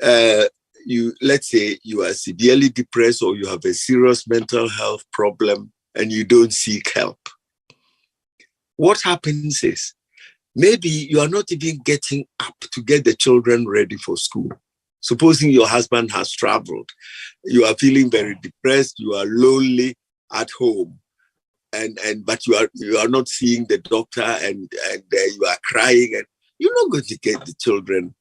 let's say you are severely depressed or you have a serious mental health problem and you don't seek help, what happens is maybe you are not even getting up to get the children ready for school. Supposing your husband has traveled, you are feeling very depressed, you are lonely at home, but you are not seeing the doctor and you are crying and you're not going to get the children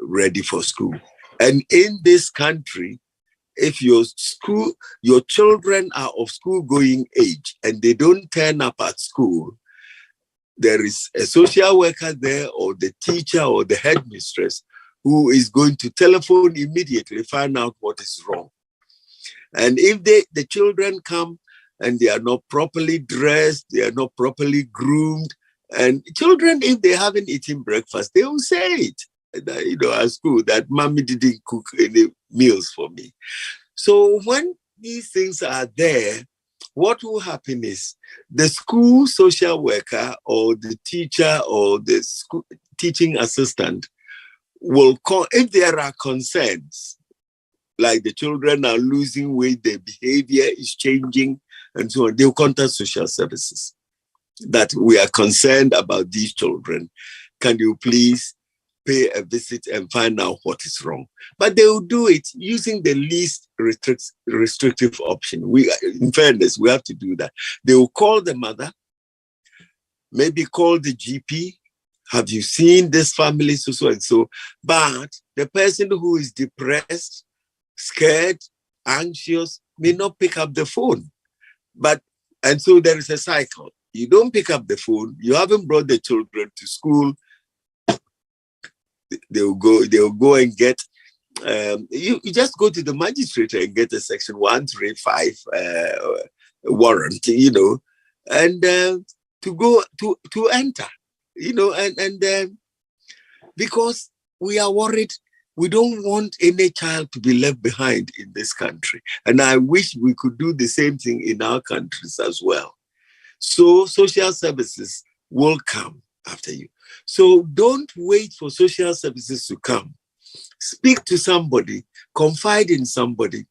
ready for school. And in this country, if your children are of school-going age and they don't turn up at school, there is a social worker there or the teacher or the headmistress who is going to telephone immediately, find out what is wrong. And if the children come and they are not properly dressed, they are not properly groomed, and children, if they haven't eaten breakfast, they will say it, at school, that mommy didn't cook any meals for me. So when these things are there, what will happen is the school social worker or the teacher or the school teaching assistant will call, if there are concerns, like the children are losing weight, their behavior is changing, and so on, they'll contact social services that we are concerned about these children. Can you please pay a visit and find out what is wrong? But they will do it using the least restrictive option. In fairness, we have to do that. They will call the mother, maybe call the GP. Have you seen this family, so and so? But the person who is depressed, scared, anxious, may not pick up the phone. And so there is a cycle. You don't pick up the phone, you haven't brought the children to school, they'll go and get, you just go to the magistrate and get a section 135 warrant, and to go to enter, and because we are worried. We don't want any child to be left behind in this country. And I wish we could do the same thing in our countries as well. So social services will come after you. So don't wait for social services to come. Speak to somebody, confide in somebody,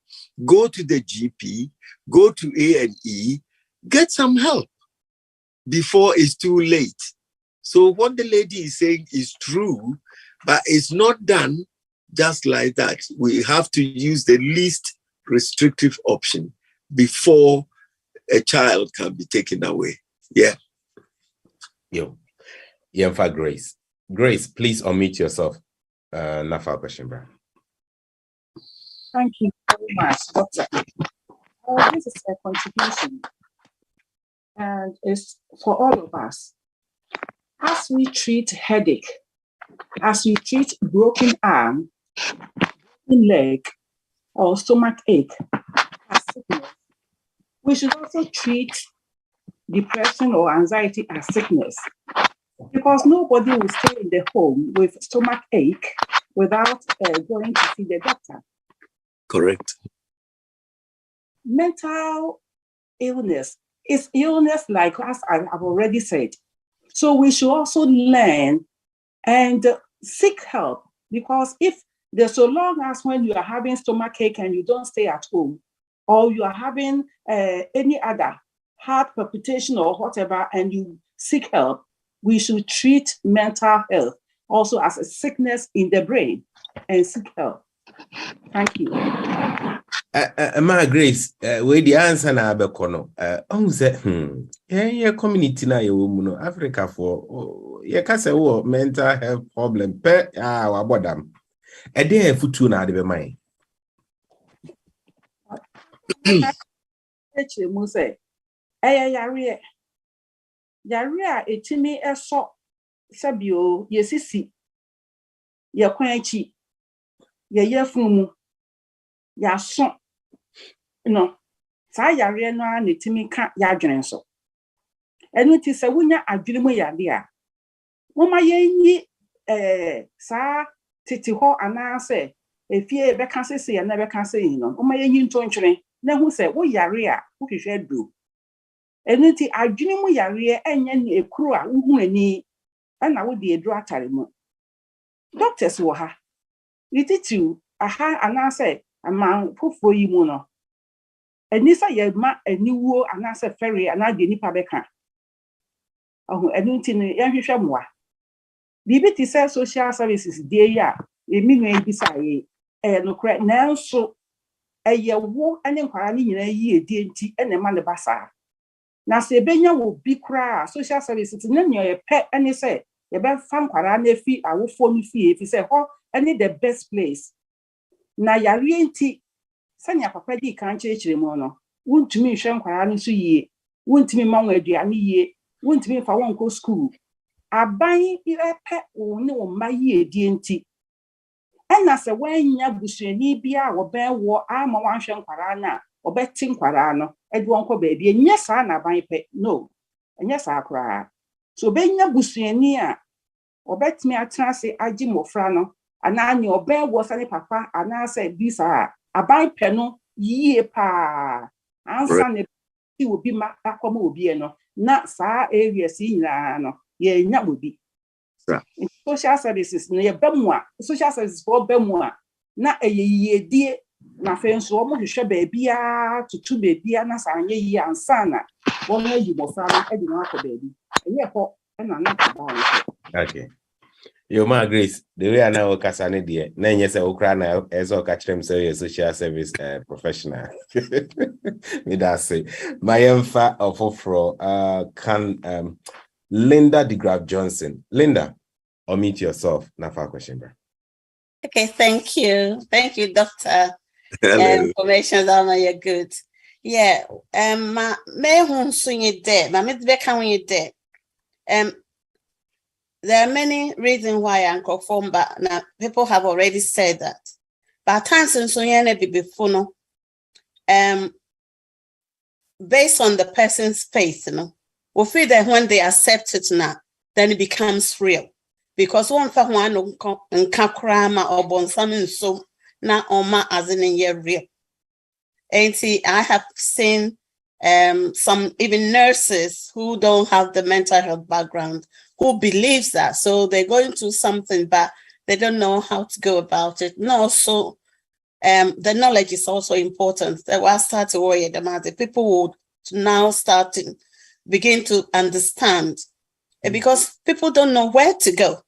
go to the GP, go to A&E, get some help before it's too late. So what the lady is saying is true, but it's not done just like that. We have to use the least restrictive option before a child can be taken away. Yeah. For Grace. Grace, please unmute yourself. Nafa question, bro. Thank you very much, Doctor. This is a contribution, and it's for all of us. As we treat headache, as we treat broken arm, broken leg, or stomach ache as sickness, we should also treat depression or anxiety as sickness, because nobody will stay in the home with stomach ache without going to see the doctor. Correct. Mental illness is illness, like as I've already said. So we should also learn and seek help, because if there's so long as when you are having stomach ache and you don't stay at home, or you are having any other heart palpitation or whatever, and you seek help, we should treat mental health also as a sickness in the brain and seek help. Thank you. Ma Grace, where the answer na abekono. Yeah, community na ye woman Africa for ye ka say wo mental health problem pe wabodam. E dey futu na de be mai. Mu say yare a etimi eso sabio yesisi ye kwanchi ye yefumu ya so no sa yare no a netimi ka ya dwen so enu ti se wunya adwene mu yade a woma yenyi sa titi ho anase efie be ka sese ya na be ka se yin no woma yenyi ntontwene na hu se wo yare a wo hwehwe do enu ti adwene mu yare enye ne ekuru a hu ani ana wo de edu atare mu doctors wo ha lititu aha anase ama fofo yi mu no enisa ye ma aniwo anase ferry anade nipa beka enu ti ne yahwehwe moa bibi ti say social services dey ya emi nwan bi say no kra na nso eye wo ane nkwara ni nyina yi edi enti ene ma ne basa na se benya wo bi kra social services na nyo ye pe ene say ye be fa nkwara na fi awofo mi fi efi say ho ene the best place na yare enti sanya papa di kan chire mu no wuntumi hwe nkwara no so yie wuntumi ma won aduane yie wuntumi fa won ko school aban irepe woni wo ma yie di enti ena se wanya busuani bia wo ben wo ama wan hwe nkwara na obeti nkwara no edi won ko ba bia nya sa na aban pe no enya sa akra so benya busuani a obetimi atrase agi mofra no ana ni oben wo sane papa ana se bisa aban pe no yie pa ansa ne ti obi ma akoma obi no na sa area si nyina no ye nya obi social services no ye bemwa social services for bemwa na eyeye die na fe nso o mo hwehwe ba bia tutu ba bia na sa anye yi ansa na won ayi mofra no edi na akọ ba bi enye ko na na ba. Okay. Yo ma Grace, the way I know kasane die na enye se okra na ezo ka kire say social service professional. Me that say my emfa ofofro can Linda DeGraff Johnson. Linda, unmute yourself. Nafa question, bro. Okay, thank you, doctor. Information that you're good. Yeah, me hun sunye de, ma me be kan we de. There are many reasons why Akuffo, but now people have already said that. But at times in sunye be before no, based on the person's faith, you know, we feel that when they accept it now, then it becomes real. Because one for one nkakrama or bonsamin so na oma as in a real. And see, I have seen some even nurses who don't have the mental health background who believes that. So they're going through something, but they don't know how to go about it. No, so the knowledge is also important. That was start to worry about the people would now begin to understand because people don't know where to go.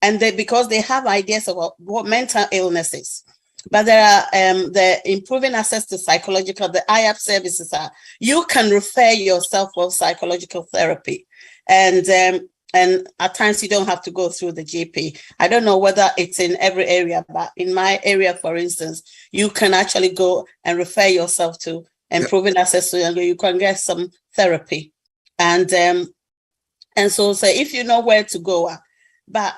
and because they have ideas of what mental illness is. But there are the improving access to psychological, the IAP services are, you can refer yourself for psychological therapy. And at times you don't have to go through the GP. I don't know whether it's in every area, but in my area, for instance, you can actually go and refer yourself to improving access to, you can get some therapy. And so if you know where to go, but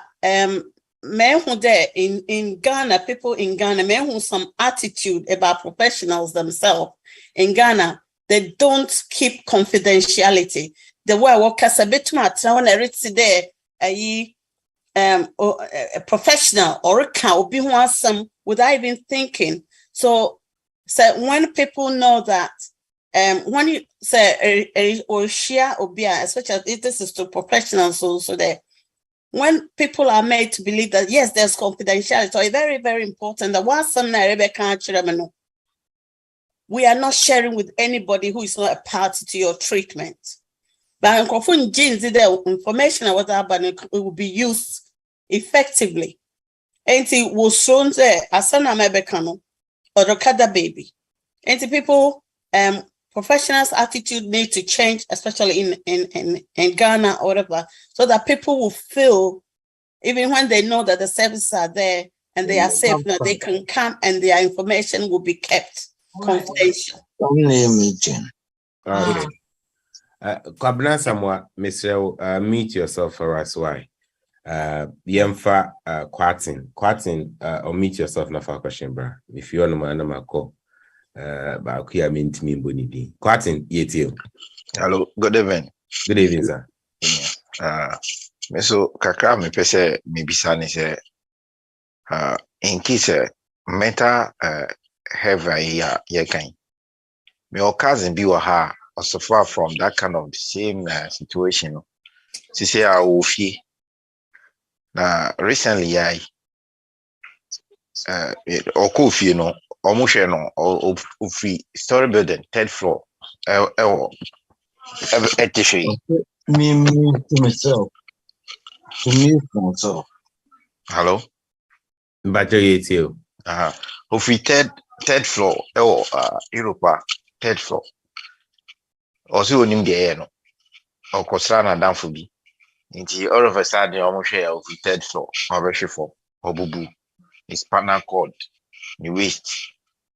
men who there in Ghana, people in Ghana, men who some attitude about professionals themselves in Ghana, they don't keep confidentiality. The way I work as a bit much now when I read today, a professional or a cow be some without even thinking. So when people know that, when you say or share or be, especially if this is to professionals, so there. When people are made to believe that, yes, there's confidentiality, so it's very, very important that once we are not sharing with anybody who is not a party to your treatment. But the information it will be used effectively. And it was shown there as an Americano or the baby. And people, professionals' attitude need to change, especially in Ghana or whatever, so that people will feel, even when they know that the services are there and they are safe, that they can come and their information will be kept confidential. Okay. Kwabena Samoa, Mr. Meet yourself for us. Why? Yemfa Quartin, or meet yourself na for question, bro. If you want to call. But I mean to me, Bonidi. Quartin, yet. Hello, good evening. Good evening, sir. So kakra me pese me bisa ni se in case mental have ya kan. Me o cousin bi wa ha or suffer from that kind of same situation. She say I will fee. Now recently I or coffee no almost no or free story building third floor Me to myself. To me for myself. Hello? Battery you. Free third floor Europa third floor. Also on him the no or Kostrana down for me. Until all of a sudden almost share of the third floor or for or bubu. His partner called the waist.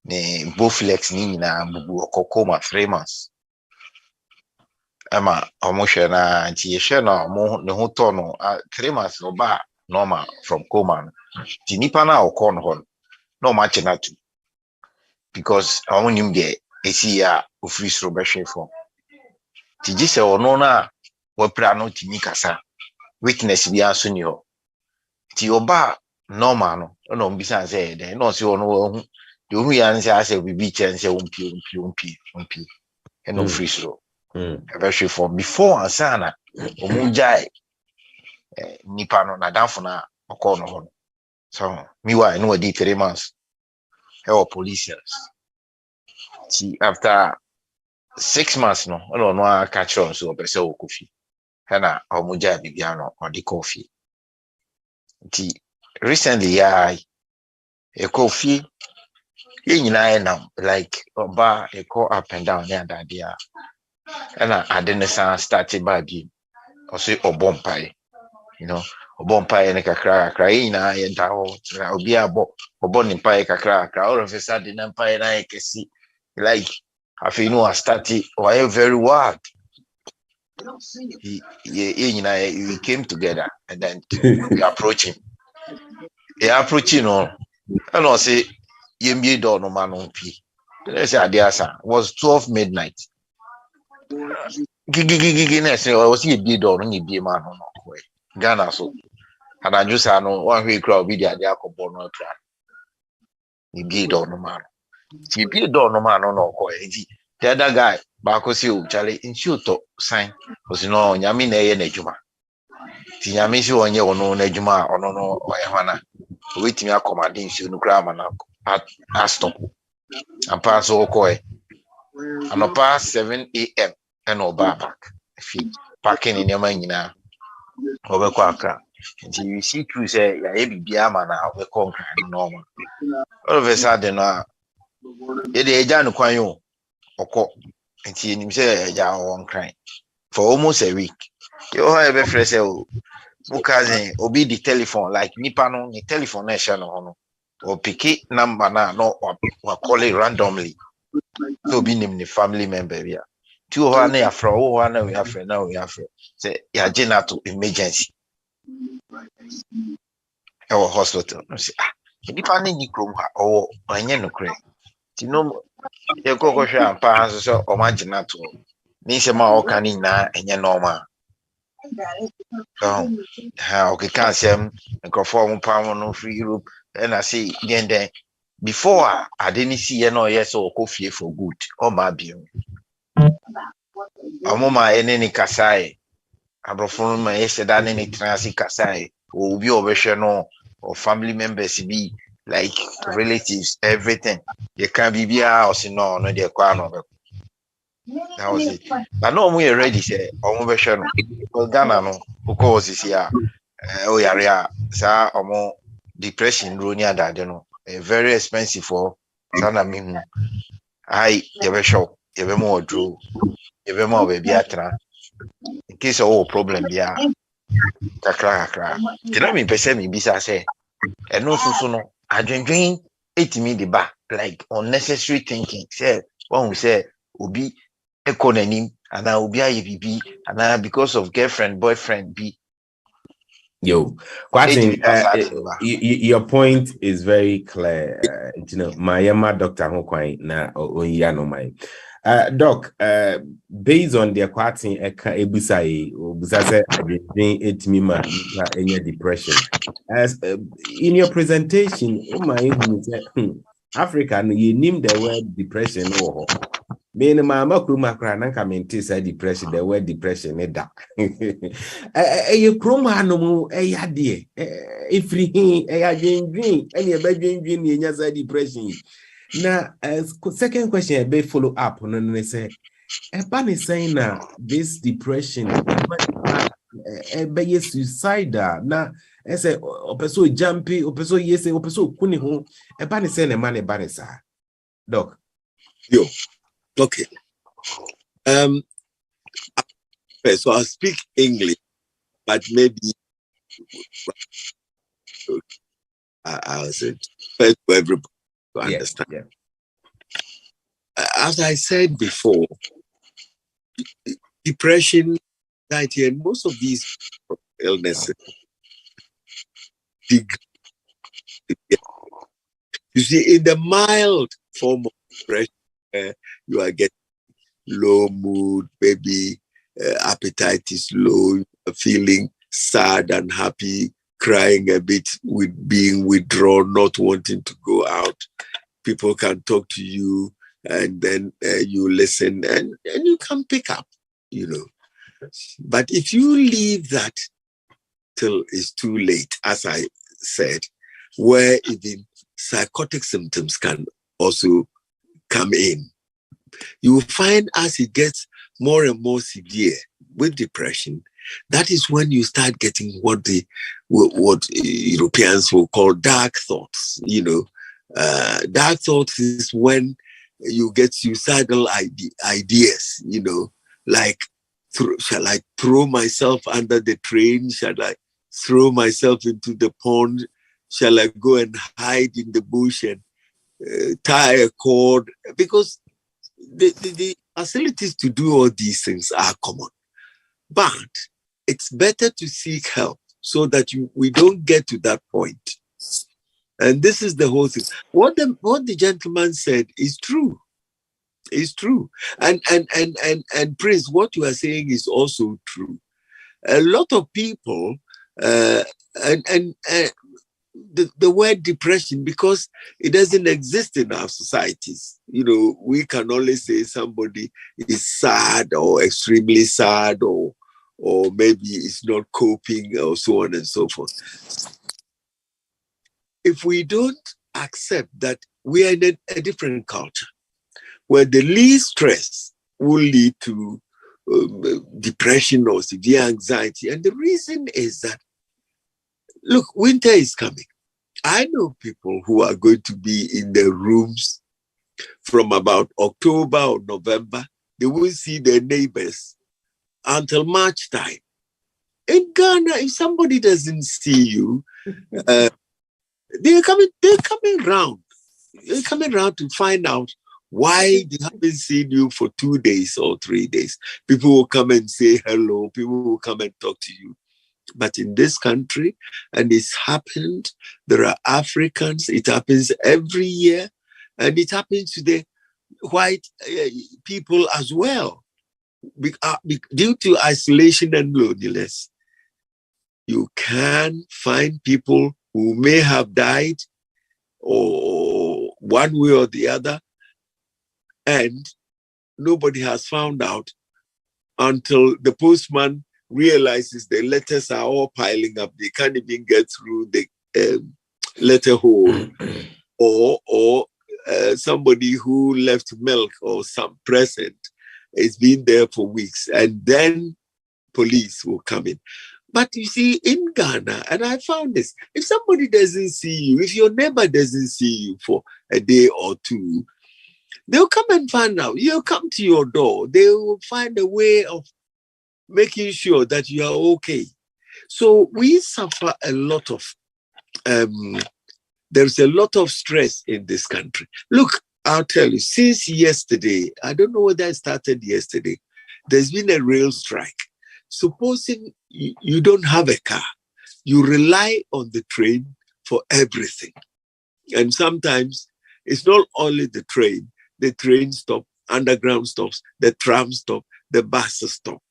Ne both legs ni na bubu or coma 3 months. Emma almost na anti share no no hotono 3 months no ba normal from coma. The nipa na or corn hon no match na too. Because I want him there esi ya ofri sro be hwe for. Ti gise ono na we pra no ti mikasa weakness bi aso ni ho. Ti oba normal no mbisa say den no se ono hu de hu ya nse ase bibi chense umpi and no free sro. Be for before ansana omunjai nipa no na danfo na okono ho. So me why no di 3 months. Help police. See, after 6 months, no catch on so be say coffee. Hena omuja bibiano on the coffee. Recently, a coffee now like oba a go up and down near that dia. And I didn't started by be or say obompai, you know, obompai and a cry na enta obi abo obon pie kakra all of a sudden empire na I can see like I know I started or very wild. We came together and then we approach him. He approaching on and I say yembi do no man on p. Let's say adiasa was 12 midnight. Gigi I was he be do no be man no way. Ghana so and I just know one way crowd be there ko no plan. He be do no man. He be do no man no ko e. The other guy back was you Charlie in shoot sign was no nyami na ye na adwuma. Ti nyami si onye ono na adwuma ono no oyehwana. Wait me accommodate you no grama na stop. And pass all koi. And past 7 a.m. and no back. Parking in your man na. Over Quaka. Until you see through say, yeah, be a man, we conquer normal. All of a sudden, it is Jan Quayo or until him say, yeah, one crying for almost a week. You have a fresh cousin obi the telephone like Nipano, the telephone nation or pick number now, no, or call it randomly. So be named the family member here. 2 1 after 1 we have now we have say yeah to emergency our hospital no say Nipano ni krom ha or anye no kre ti no you go hwe ampa so o ma to ni se ma o kan ni na enye normal. So, okay, can't say conform pound no free Europe, and I say then before I didn't see yes or coffee for good or my being. A mama any Kasai, I brought my yesterday any transi Kasai, or be over no or family members be like relatives, everything. You can't be house no the crown. That was it. But no, we already say on version because Ghana no because is here. Oh yeah, sir, more depression ronia that you know very expensive for sana me. I ever show ever more drew ever more baby atra in case of problem yeah kakra. Can I mean person me bisa say and no so no I dream it me the back like unnecessary thinking say when we say obi economy and I will be a and because of girlfriend, boyfriend be. Yo, your point is very clear. You know, my doctor na no my. Doc, based on the quoting ebusai obusase etimima any depression. As in your presentation, Africa, you name the word depression or me na mama kroma kra na ka mente say depression the word depression e da e kroma no mu e yade e free hin e ya dwendwen e ne ba dwendwen ne nya say depression na second question e be follow up no ne say e ba ne saying na this depression e be suicide na e say opeso jumpy opeso yes opeso kuni ho e ba ne say ne ma ne ba ne sa doc yo. Okay. So I'll speak English, but maybe I'll say first for everybody to understand. Yeah. As I said before, depression, anxiety, and most of these illnesses, you see, in the mild form of depression, you are getting low mood, maybe appetite is low, feeling sad and happy, crying a bit, with being withdrawn, not wanting to go out. People can talk to you and then you listen and you can pick up, you know. But if you leave that till it's too late, as I said, where even psychotic symptoms can also come in, you will find as it gets more and more severe with depression, that is when you start getting what Europeans will call dark thoughts. You know, dark thoughts is when you get suicidal ideas, you know, like, shall I throw myself under the train? Shall I throw myself into the pond? Shall I go and hide in the bush and tie a cord? Because the facilities to do all these things are common. But it's better to seek help so that we don't get to that point. And this is the whole thing. What the gentleman said is true. It's true. And Prince, what you are saying is also true. A lot of people the word depression, because it doesn't exist in our societies. You know, we can only say somebody is sad or extremely sad or maybe it's not coping or so on and so forth. If we don't accept that we are in a different culture where the least stress will lead to depression or severe anxiety, and the reason is that Look, winter is coming. I know people who are going to be in their rooms from about October or November. They won't see their neighbors until March time. In Ghana, if somebody doesn't see you, they're coming round. They're coming around to find out why they haven't seen you for 2 days or 3 days. People will come and say hello. People will come and talk to you. But in this country, and it's happened, there are Africans, it happens every year, and it happens to the white people as well. Due to isolation and loneliness, you can find people who may have died or one way or the other, and nobody has found out until the postman realizes the letters are all piling up. They can't even get through the letter hole, or somebody who left milk or some present is been there for weeks, and then police will come in. But you see, in Ghana, and I found this, if somebody doesn't see you, if your neighbor doesn't see you for a day or two, they'll come and find out. You'll come to your door. They will find a way of making sure that you are okay. So we suffer a lot of, there's a lot of stress in this country. Look, I'll tell you, since yesterday, I don't know whether it started yesterday, there's been a rail strike. Supposing you don't have a car, you rely on the train for everything. And sometimes it's not only the train stop, underground stops, the tram stop, the bus stop.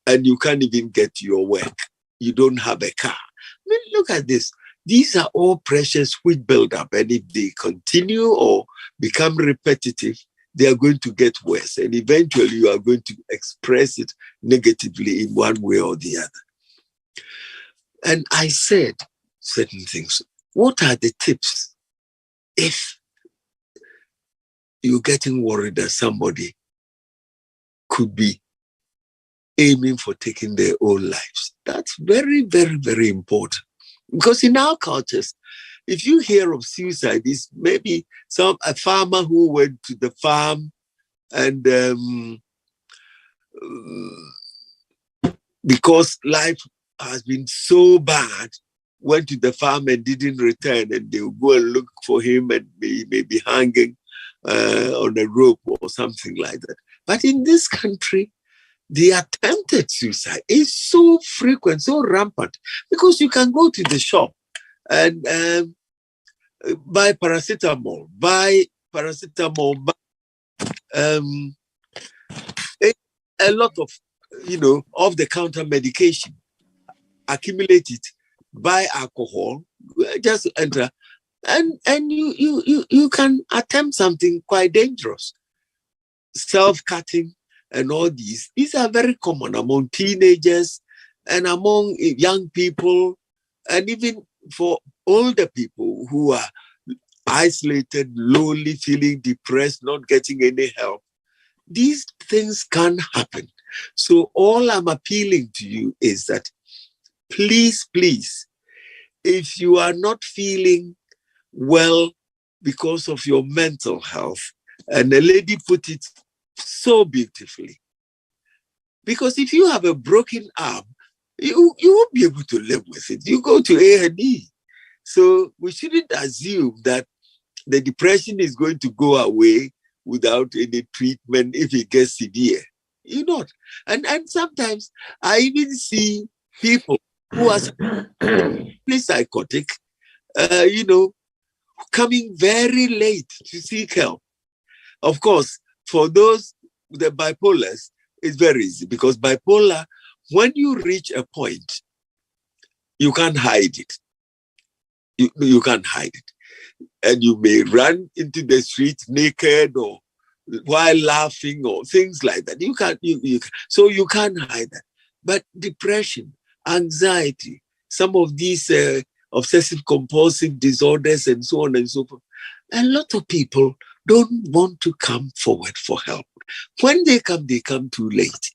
And you can't even get to your work. You don't have a car. I mean, look at this. These are all pressures which build up. And if they continue or become repetitive, they are going to get worse. And eventually you are going to express it negatively in one way or the other. And I said certain things. What are the tips if you're getting worried that somebody could be aiming for taking their own lives? That's very, very, very important. Because in our cultures, if you hear of suicide, it's maybe a farmer who went to the farm and because life has been so bad, went to the farm and didn't return, and they will go and look for him and maybe hanging on a rope or something like that. But in this country, the attempted suicide is so frequent, so rampant, because you can go to the shop and buy paracetamol, a lot of, off-the-counter medication, accumulate it, buy alcohol, just enter, and you can attempt something quite dangerous. Self-cutting and all these are very common among teenagers and among young people, and even for older people who are isolated, lonely, feeling depressed, not getting any help. These things can happen. So all I'm appealing to you is that please, if you are not feeling well because of your mental health, and the lady put it so beautifully, because if you have a broken arm, you won't be able to live with it. You go to A&E. So we shouldn't assume that the depression is going to go away without any treatment if it gets severe. You know, and sometimes I even see people who are psychotic, coming very late to seek help. Of course, for those the bipolars, it's very easy, because bipolar, when you reach a point, you can't hide it. You can't hide it. And you may run into the street naked or while laughing or things like that. So you can't hide that. But depression, anxiety, some of these obsessive compulsive disorders and so on and so forth, a lot of people don't want to come forward for help. When they come too late,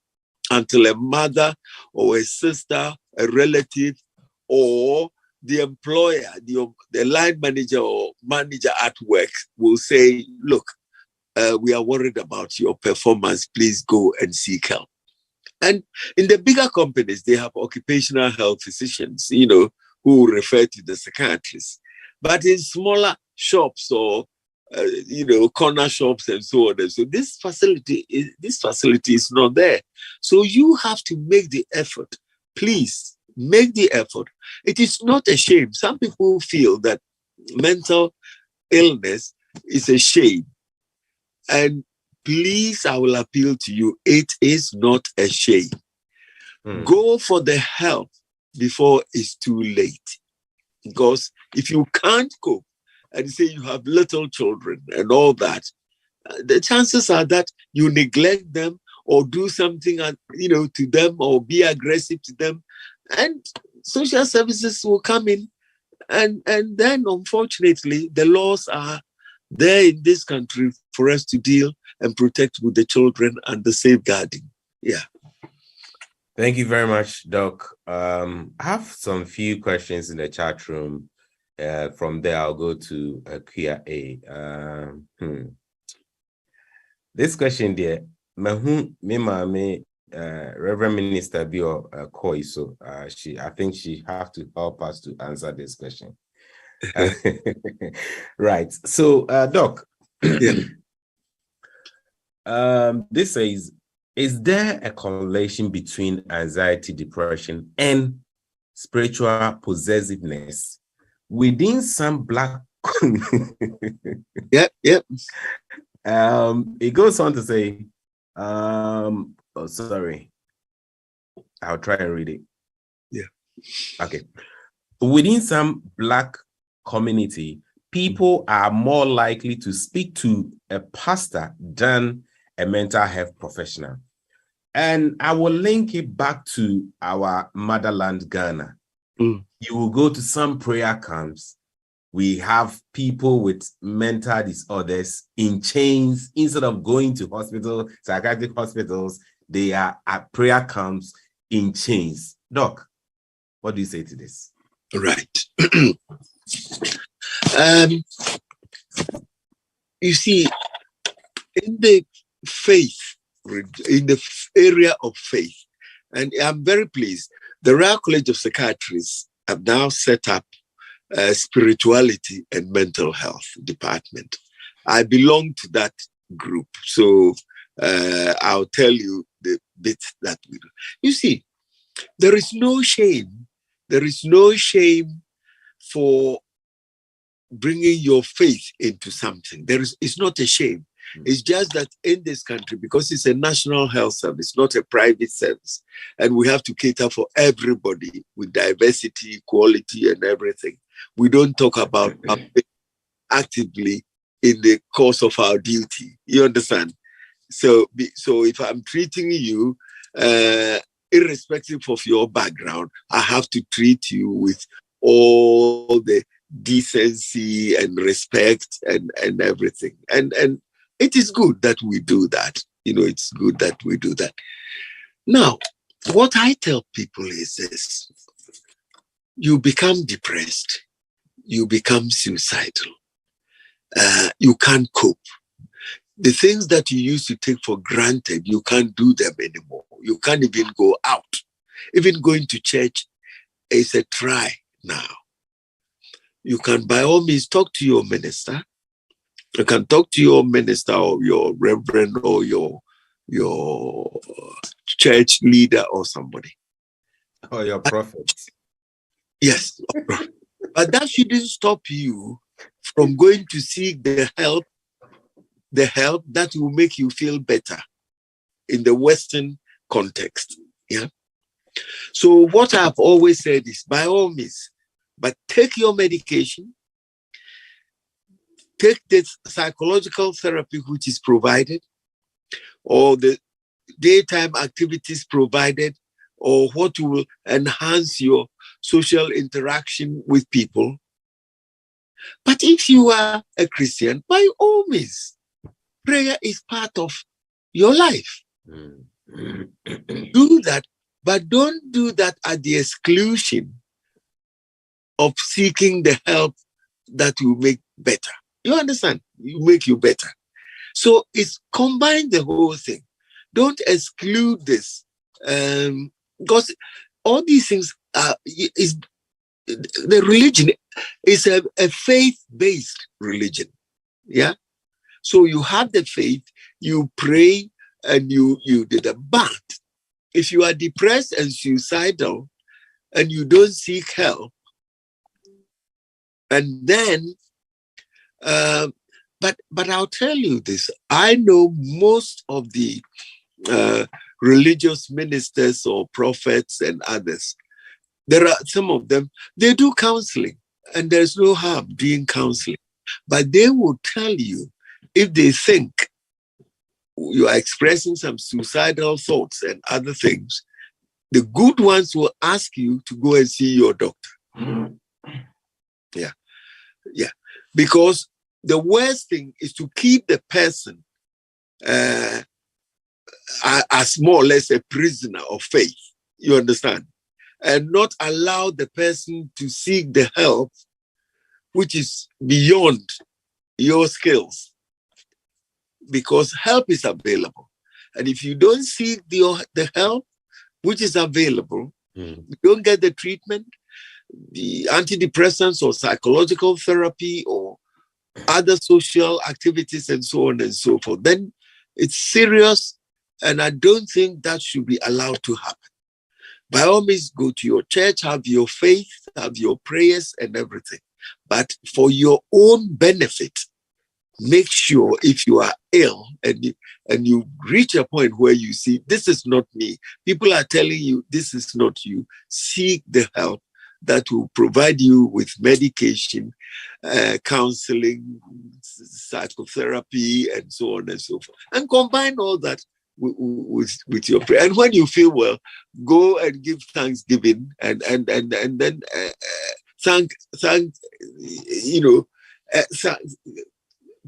until a mother or a sister, a relative, or the employer, the line manager or manager at work will say, look, we are worried about your performance. Please go and seek help. And in the bigger companies, they have occupational health physicians, who refer to the psychiatrists. But in smaller shops or, corner shops and so on. And so this facility is not there. So you have to make the effort. Please make the effort. It is not a shame. Some people feel that mental illness is a shame. And please, I will appeal to you, it is not a shame. Go for the help before it's too late. Because if you can't cope and say you have little children and all that, the chances are that you neglect them or do something, to them or be aggressive to them. And social services will come in. And then, unfortunately, the laws are there in this country for us to deal and protect with the children and the safeguarding. Yeah. Thank you very much, Doc. I have some few questions in the chat room. From there, I'll go to Q&A. This question there, Reverend Minister Bio Koi, so I think she have to help us to answer this question. Right. So, Doc, this says, is there a correlation between anxiety, depression, and spiritual possessiveness within some Black? Yep. It goes on to say, sorry, I'll try and read it. Yeah. Okay. Within some Black community, people are more likely to speak to a pastor than a mental health professional. And I will link it back to our motherland, Ghana. You will go to some prayer camps. We have people with mental disorders in chains. Instead of going to hospital, psychiatric hospitals, they are at prayer camps in chains. Doc, what do you say to this? Right. You see, in the area of faith, and I'm very pleased, the Royal College of Psychiatrists have now set up a spirituality and mental health department. I belong to that group, so I'll tell you the bit that we do. You see, there is no shame. There is no shame for bringing your faith into something. It's not a shame. It's just that in this country, because it's a national health service, not a private service, and we have to cater for everybody with diversity, equality, and everything, we don't talk about actively in the course of our duty. You understand? So if I'm treating you, irrespective of your background, I have to treat you with all the decency and respect and everything. And it is good that we do that. It's good that we do that. Now, what I tell people is this: you become depressed, you become suicidal, you can't cope. The things that you used to take for granted, you can't do them anymore. You can't even go out. Even going to church is a try now. You can, by all means, talk to your minister. You can talk to your minister or your reverend or your church leader or somebody. Or your prophet. Yes. But that shouldn't stop you from going to seek the help that will make you feel better in the Western context. Yeah. So what I've always said is, by all means, but take your medication, take the psychological therapy which is provided, or the daytime activities provided, or what will enhance your social interaction with people. But if you are a Christian, by all means, prayer is part of your life. Do that, but don't do that at the exclusion of seeking the help that will make better. You understand? You make you better. So it's combine the whole thing. Don't exclude this, because all these things is the religion is a faith-based religion. Yeah. So you have the faith, you pray, and you did a but if you are depressed and suicidal and you don't seek help, and then but I'll tell you this, I know most of the religious ministers or prophets and others, there are some of them, they do counseling, and there's no harm doing counseling, but they will tell you if they think you are expressing some suicidal thoughts and other things, the good ones will ask you to go and see your doctor. Yeah. Because the worst thing is to keep the person as more or less a prisoner of faith. You understand? And not allow the person to seek the help which is beyond your skills. Because help is available. And if you don't seek the help which is available, you don't get the treatment, the antidepressants or psychological therapy or other social activities and so on and so forth, then it's serious, and I don't think that should be allowed to happen. By all means, go to your church, have your faith, have your prayers and everything. But for your own benefit, make sure if you are ill and you reach a point where you see, this is not me, people are telling you this is not you, seek the help that will provide you with medication, counseling, psychotherapy, and so on and so forth. And combine all that with your prayer. And when you feel well, go and give thanksgiving and then thank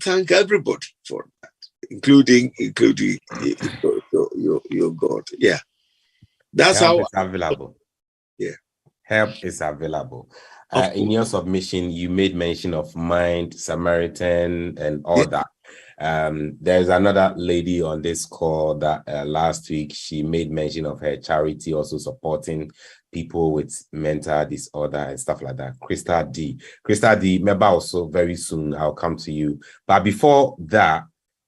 thank everybody for that, including your God. Yeah, that's Help how is available. Yeah, help is available. In your submission, you made mention of Mind Samaritan and all that. There's another lady on this call that last week she made mention of her charity also supporting people with mental disorder and stuff like that. Krista D, maybe also very soon I'll come to you. But before that,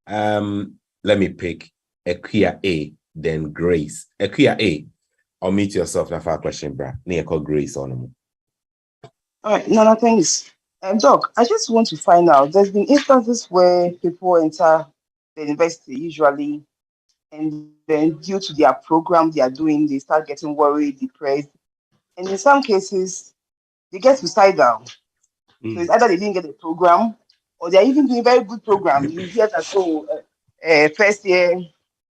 let me pick Equia A, then Grace. Equia A, I'll meet yourself now for a question, bro. Near call Grace on them. All right, Nana, thanks. Doc, I just want to find out, there's been instances where people enter the university usually, and then due to their program they are doing, they start getting worried, depressed, and in some cases, they get suicidal. So it's either they didn't get the program, or they're even doing very good program. You hear that, first year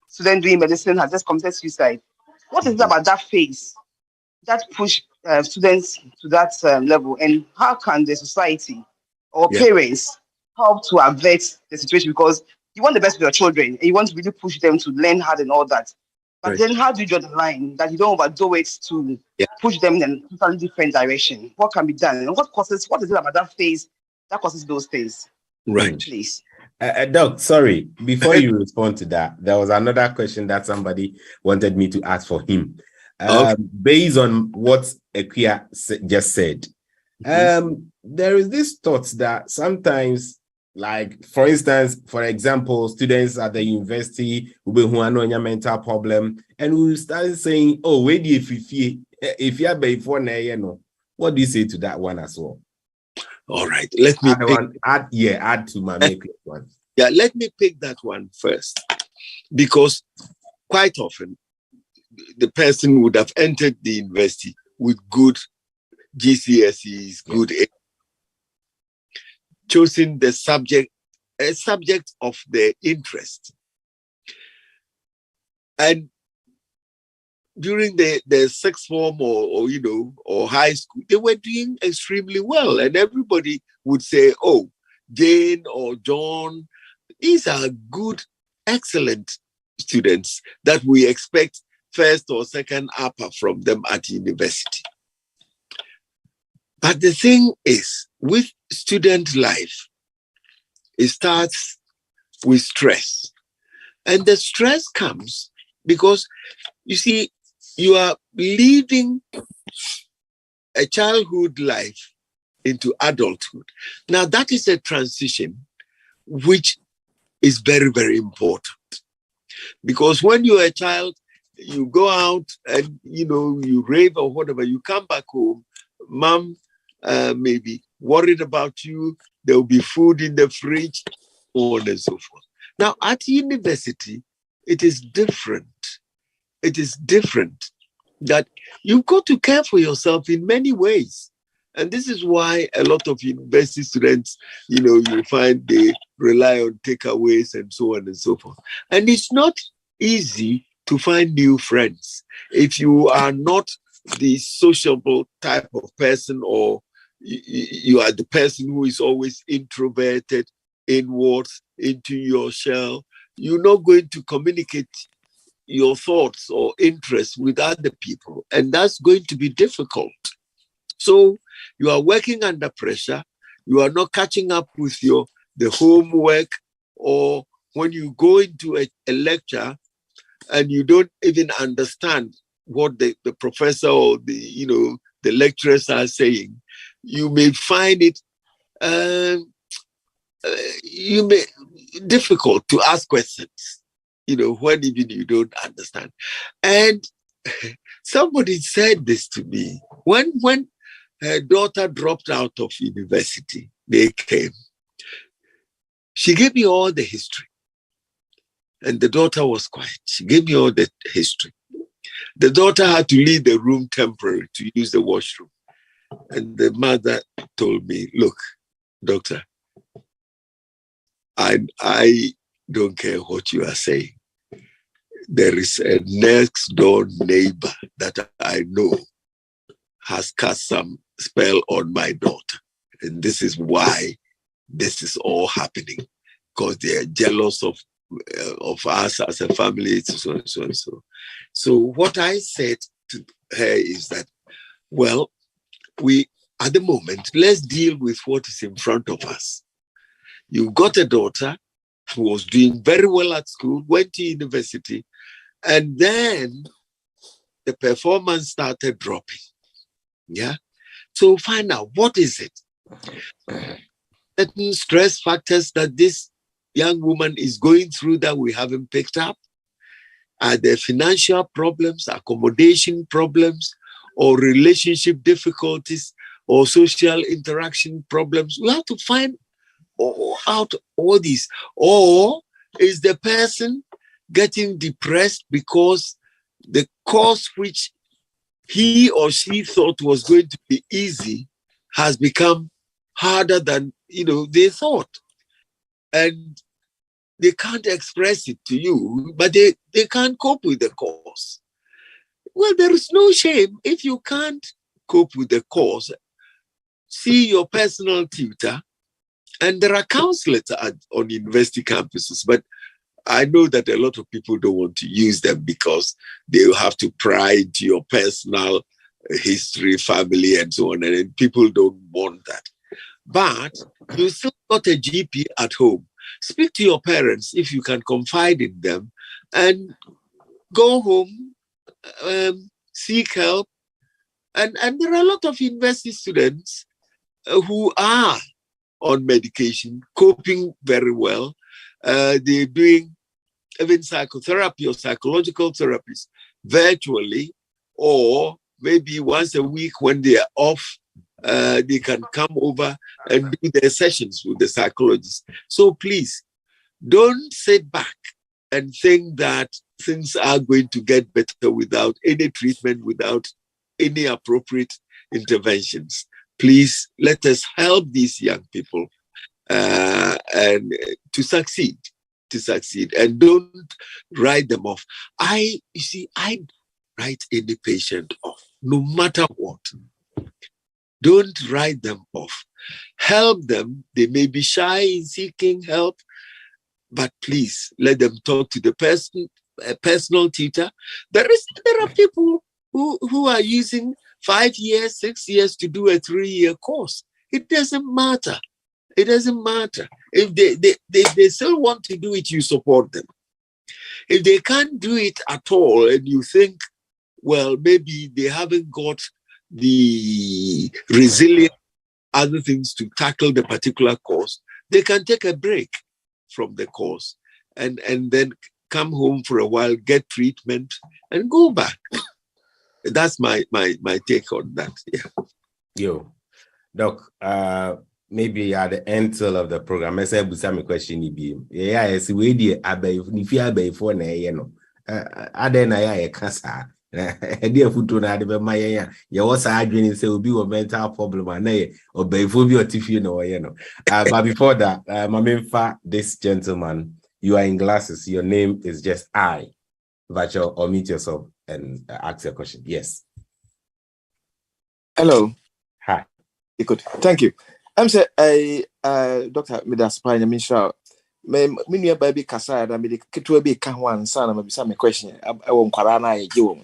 student doing medicine has just committed suicide. What is it about that phase that push students to that level, and how can the society or parents help to avert the situation? Because you want the best for your children and you want to really push them to learn hard and all that, but then how do you draw the line that you don't overdo it to push them in a totally different direction? What can be done, and what is it about that phase that causes those things? Right, please. Doc, sorry, before you respond to that, there was another question that somebody wanted me to ask for him. Based on what Equia just said, there is this thought that sometimes, like for instance, for example, students at the university who have no mental problem, and we start saying, "Oh, wait, if you are before no, what do you say to that one as well?" All right, let me add to my make one. Yeah, let me pick that one first, because quite often the person would have entered the university with good GCSEs, good choosing the subject, a subject of their interest. And during the sixth form or high school, they were doing extremely well. And everybody would say, oh, Jane or John, these are good, excellent students that we expect first or second upper from them at university. But the thing is, with student life, it starts with stress. And the stress comes because, you see, you are leaving a childhood life into adulthood. Now, that is a transition which is very, very important. Because when you're a child, you go out and, you rave or whatever, you come back home, mom maybe worried about you, there will be food in the fridge, so on and so forth. Now, at university, it is different. It is different that you've got to care for yourself in many ways. And this is why a lot of university students, you find they rely on takeaways and so on and so forth. And it's not easy to find new friends if you are not the sociable type of person, or you are the person who is always introverted, inwards, into your shell. You're not going to communicate your thoughts or interests with other people, and that's going to be difficult. So you are working under pressure. You are not catching up with the homework, or when you go into a lecture and you don't even understand what the professor or the lecturers are saying, you may find it difficult to ask questions, when even you don't understand. And somebody said this to me when her daughter dropped out of university. They came. She gave me all the history. And the daughter was quiet. She gave me all the history. The daughter had to leave the room temporarily to use the washroom. And the mother told me, look, doctor, I don't care what you are saying. There is a next door neighbor that I know has cast some spell on my daughter. And this is why this is all happening, because they are jealous of us as a family, so and so and so. So what I said to her is that, well, at the moment, let's deal with what is in front of us. You got a daughter who was doing very well at school, went to university, and then the performance started dropping. Yeah. So find out, what is it? Certain stress factors that this young woman is going through that we haven't picked up? Are there financial problems, accommodation problems, or relationship difficulties, or social interaction problems? We have to find out all these. Or is the person getting depressed because the course which he or she thought was going to be easy has become harder than they thought? And they can't express it to you, but they can't cope with the course. Well, there is no shame if you can't cope with the course. See your personal tutor, and there are counselors on university campuses, but I know that a lot of people don't want to use them because they have to pry into your personal history, family, and so on, and people don't want that. But you still got a GP at home. Speak to your parents if you can confide in them, and go home, seek help. And there are a lot of university students who are on medication, coping very well. They're doing even psychotherapy or psychological therapies virtually, or maybe once a week when they are off, they can come over and do their sessions with the psychologist. So please, don't sit back and think that things are going to get better without any treatment, without any appropriate interventions. Please, let us help these young people and to succeed, and don't write them off. I write any patient off, no matter what. Don't write them off. Help them. They may be shy in seeking help, but please let them talk to the person, a personal tutor. There are people who are using 5 years, 6 years to do a 3-year course. It doesn't matter. It doesn't matter. If they still want to do it, you support them. If they can't do it at all and you think, well, maybe they haven't got the resilience, other things to tackle the particular course, they can take a break from the course and then come home for a while, get treatment, and go back. That's my take on that. Yeah. Yo, Doc, maybe at the end of the program, I said some question. Yeah, I see we did if you have for no. I cancer. Dear food na de my ya was arguing say will be a mental problem and or phobia or but before that, my this gentleman, you are in glasses, your name is just I. Virtual or meet yourself and ask your question. Yes. Hello. Hi. Good. Thank you. I'm saying Dr. Midas Pine, I'm sure. Me baby kasa da me keto be ka ho ansa na mabisa me question. I won kwara na ye wo.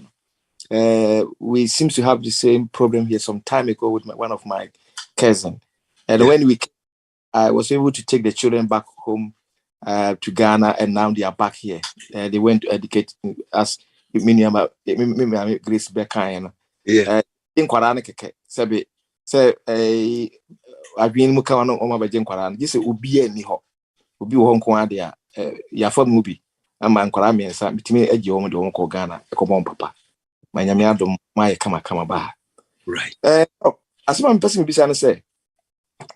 We seem to have the same problem here some time ago with one of my cousin. And when I was able to take the children back home to Ghana, and now they are back here. They went to educate us. Grace Becker. Yeah. In Quarana Keke, Sabi, say, I've been Mukano on my Jen This will be any hop. Will be Hong Kong, ya for movie. I'm an Quarami and Sam, between Eddie Home and Hong Ghana, come on, Papa. My Yamiadum, my come ba. Right. As one person be say,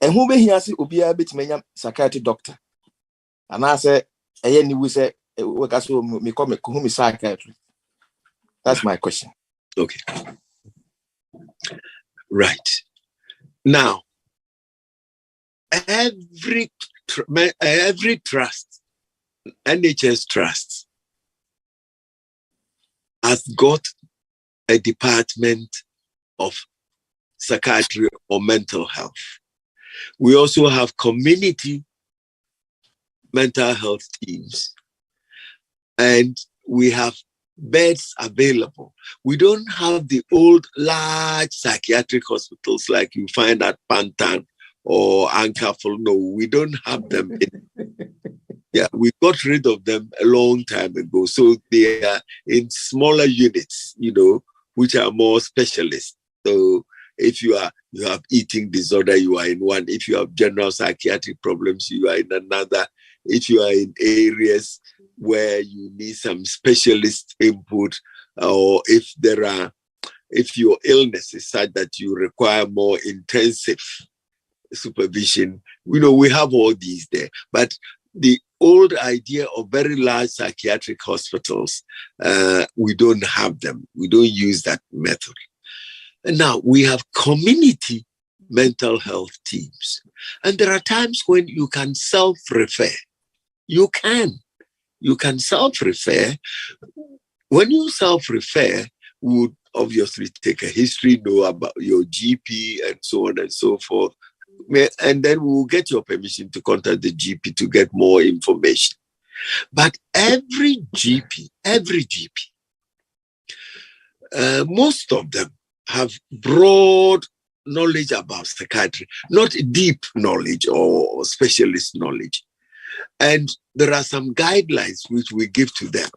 and who may hear will be a bit many psychiatric doctor. And I say, any we say, work as me come home psychiatry. That's my question. Okay. Right. Now, every trust, NHS trust, has got a department of psychiatry or mental health. We also have community mental health teams, and we have beds available. We don't have the old large psychiatric hospitals like you find at Pantan or Akuffo. No, we don't have them. Yeah, we got rid of them a long time ago. So they are in smaller units, which are more specialist. So if you have eating disorder, you are in one. If you have general psychiatric problems, you are in another. If you are in areas where you need some specialist input, or if your illness is such that you require more intensive supervision, we have all these there. But the old idea of very large psychiatric hospitals, we don't have them. We don't use that method. And now we have community mental health teams. And there are times when you can self-refer. You can self-refer. When you self-refer, we would obviously take a history, know about your GP and so on and so forth. And then we will get your permission to contact the GP to get more information. But every GP, most of them have broad knowledge about psychiatry, not deep knowledge or specialist knowledge. And there are some guidelines which we give to them.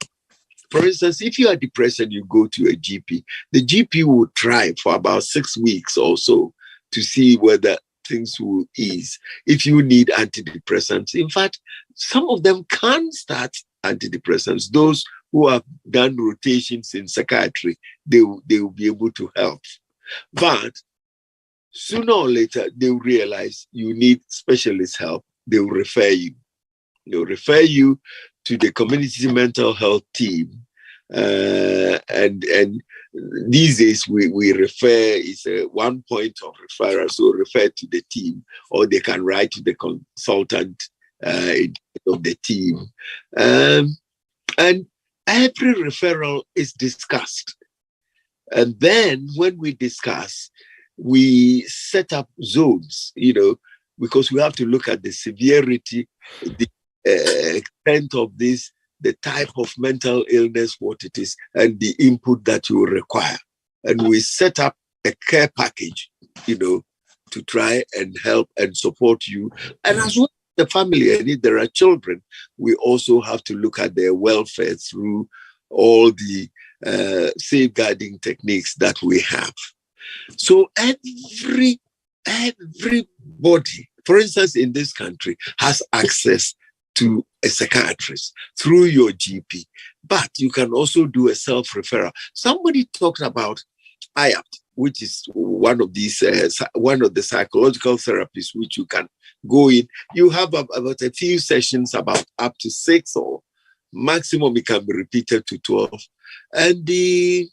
For instance, if you are depressed and you go to a GP, the GP will try for about 6 weeks or so to see whether things will ease. If you need antidepressants, in fact, some of them can start antidepressants. Those who have done rotations in psychiatry, they will be able to help. But sooner or later, they will realize you need specialist help. They will refer you. They'll refer you to the community mental health team. And these days, we refer, is one point of referral, so refer to the team, or they can write to the consultant of the team. And every referral is discussed. And then when we discuss, we set up zones, because we have to look at the severity, the extent of this, the type of mental illness, what it is, and the input that you require. And we set up a care package, to try and help and support you. And as well as the family, and if there are children, we also have to look at their welfare through all the safeguarding techniques that we have. So everybody, for instance, in this country, has access to a psychiatrist through your GP, but you can also do a self-referral. Somebody talked about IAPT, which is one of the psychological therapies which you can go in. You have about a few sessions, about up to 6, or maximum it can be repeated to 12. And they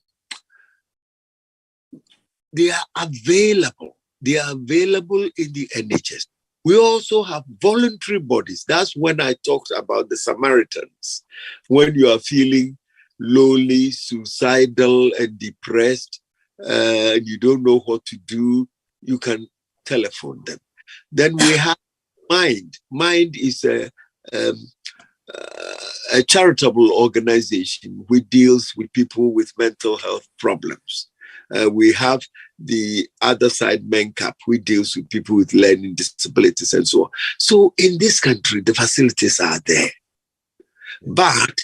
are available. They are available in the NHS. We also have voluntary bodies. That's when I talked about the Samaritans. When you are feeling lonely, suicidal, and depressed, and you don't know what to do, you can telephone them. Then we have Mind. Mind is a charitable organization which deals with people with mental health problems. We have the other side, MENCAP, which deals with people with learning disabilities and so on. So in this country, the facilities are there. But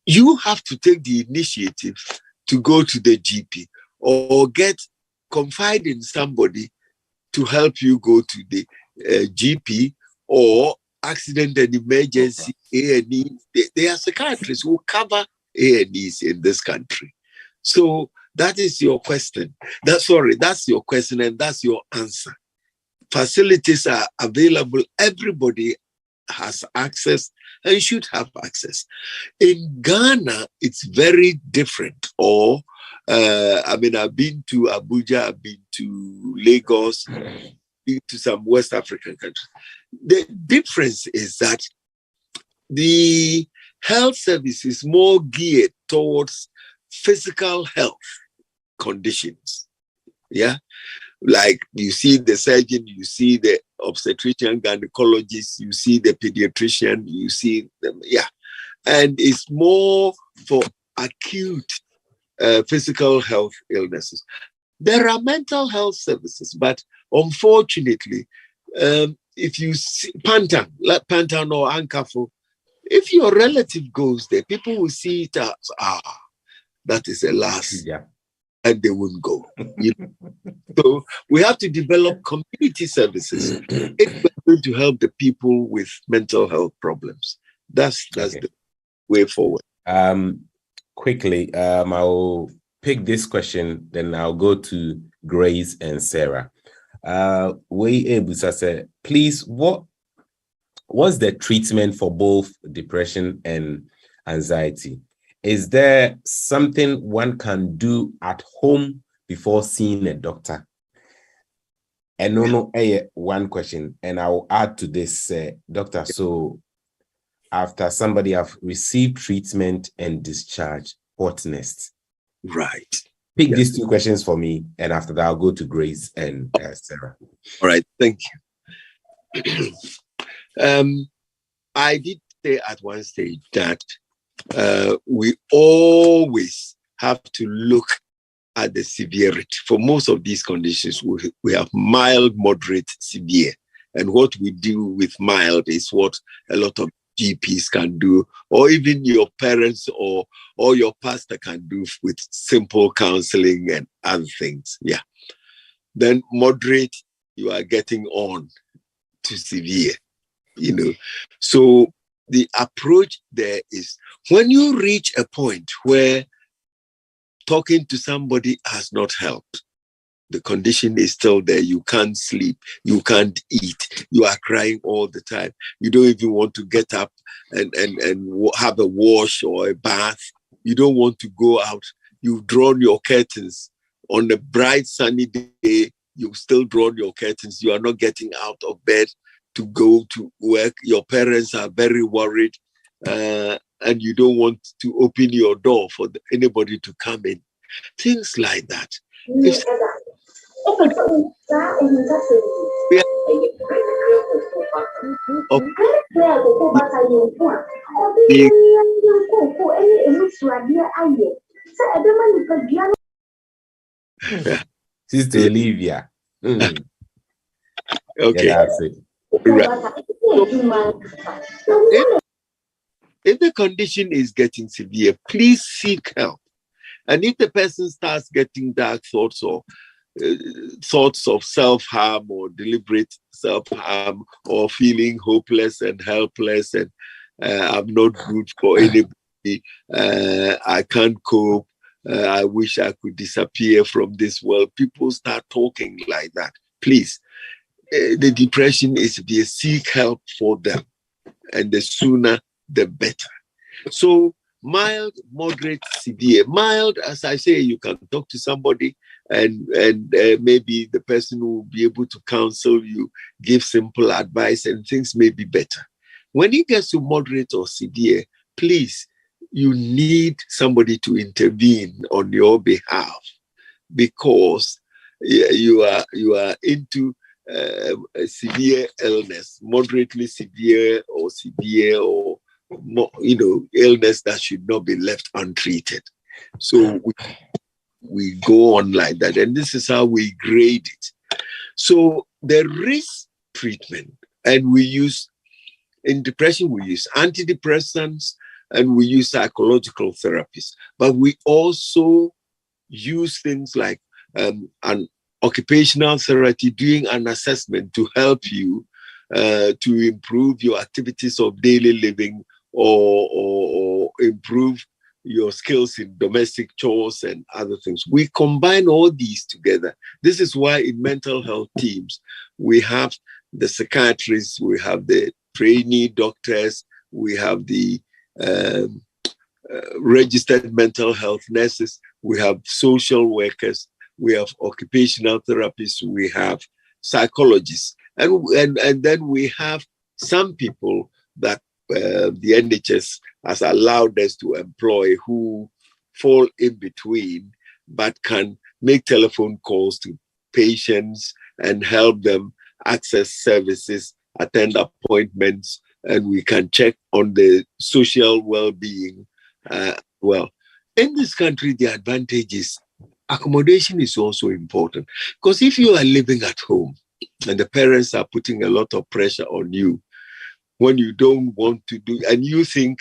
you have to take the initiative to go to the GP or confide in somebody to help you go to the GP or accident and emergency A&E. There are psychiatrists who cover A&Es in this country. So that is your question. That's your question and that's your answer. Facilities are available. Everybody has access and should have access. In Ghana, it's very different. I've been to Abuja, I've been to Lagos, been to some West African countries. The difference is that the health service is more geared towards physical health conditions. Yeah. Like you see the surgeon, you see the obstetrician, gynecologist, you see the pediatrician, you see them. Yeah. And it's more for acute physical health illnesses. There are mental health services, but unfortunately, if you see Pantan or Akuffo, if your relative goes there, people will see it as, that is a loss. Yeah. And they won't go. So we have to develop community services to help the people with mental health problems. That's the way forward. Quickly, I'll pick this question, then I'll go to Grace and Sarah. Please, what's the treatment for both depression and anxiety? Is there something one can do at home before seeing a doctor? And one question, and I'll add to this, doctor. So after somebody have received treatment and discharge, what next? Right. Pick these two questions for me, and after that, I'll go to Grace and Sarah. All right, thank you. I did say at one stage that we always have to look at the severity. For most of these conditions, we have mild, moderate, severe. And what we do with mild is what a lot of GPs can do, or even your parents or your pastor can do with simple counseling and other things. Yeah. Then moderate, you are getting on to severe, So the approach there is when you reach a point where talking to somebody has not helped, the condition is still there. You can't sleep. You can't eat. You are crying all the time. You don't even want to get up and have a wash or a bath. You don't want to go out. You've drawn your curtains. On a bright, sunny day, you've still drawn your curtains. You are not getting out of bed to go to work. Your parents are very worried. And you don't want to open your door for anybody to come in. Things like that. Sister Olivia. Okay. Yeah, that's it. Right. If the condition is getting severe, please seek help. And if the person starts getting dark thoughts or thoughts of self-harm or deliberate self-harm or feeling hopeless and helpless and I'm not good for anybody, I can't cope, I wish I could disappear from this world, people start talking like that. Please, the depression is severe. Seek help for them, and the sooner the better. So mild, moderate, severe. Mild, as I say, you can talk to somebody and maybe the person will be able to counsel you, give simple advice, and things may be better. When it gets to moderate or severe, please, you need somebody to intervene on your behalf, because you are into a severe illness, moderately severe or severe, or illness that should not be left untreated. So we go on like that, and this is how we grade it. So there is treatment, and in depression we use antidepressants and we use psychological therapies, but we also use things like an occupational therapy, doing an assessment to help you to improve your activities of daily living or improve your skills in domestic chores and other things. We combine all these together. This is why in mental health teams, we have the psychiatrists, we have the trainee doctors, we have the registered mental health nurses, we have social workers, we have occupational therapists, we have psychologists, and then we have some people that the NHS has allowed us to employ who fall in between, but can make telephone calls to patients and help them access services, attend appointments, and we can check on the social well-being. Well, in this country, the advantage is accommodation is also important, because if you are living at home and the parents are putting a lot of pressure on you when you don't want to do, and you think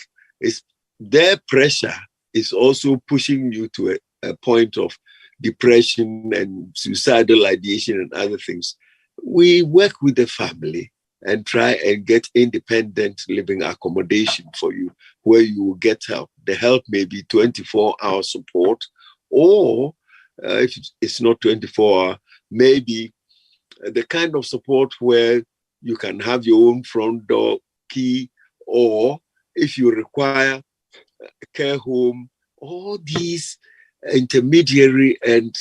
their pressure is also pushing you to a point of depression and suicidal ideation and other things, we work with the family and try and get independent living accommodation for you, where you will get help. The help may be 24-hour support, or if it's not 24-hour, maybe the kind of support where you can have your own front door key, or if you require a care home, all these intermediary and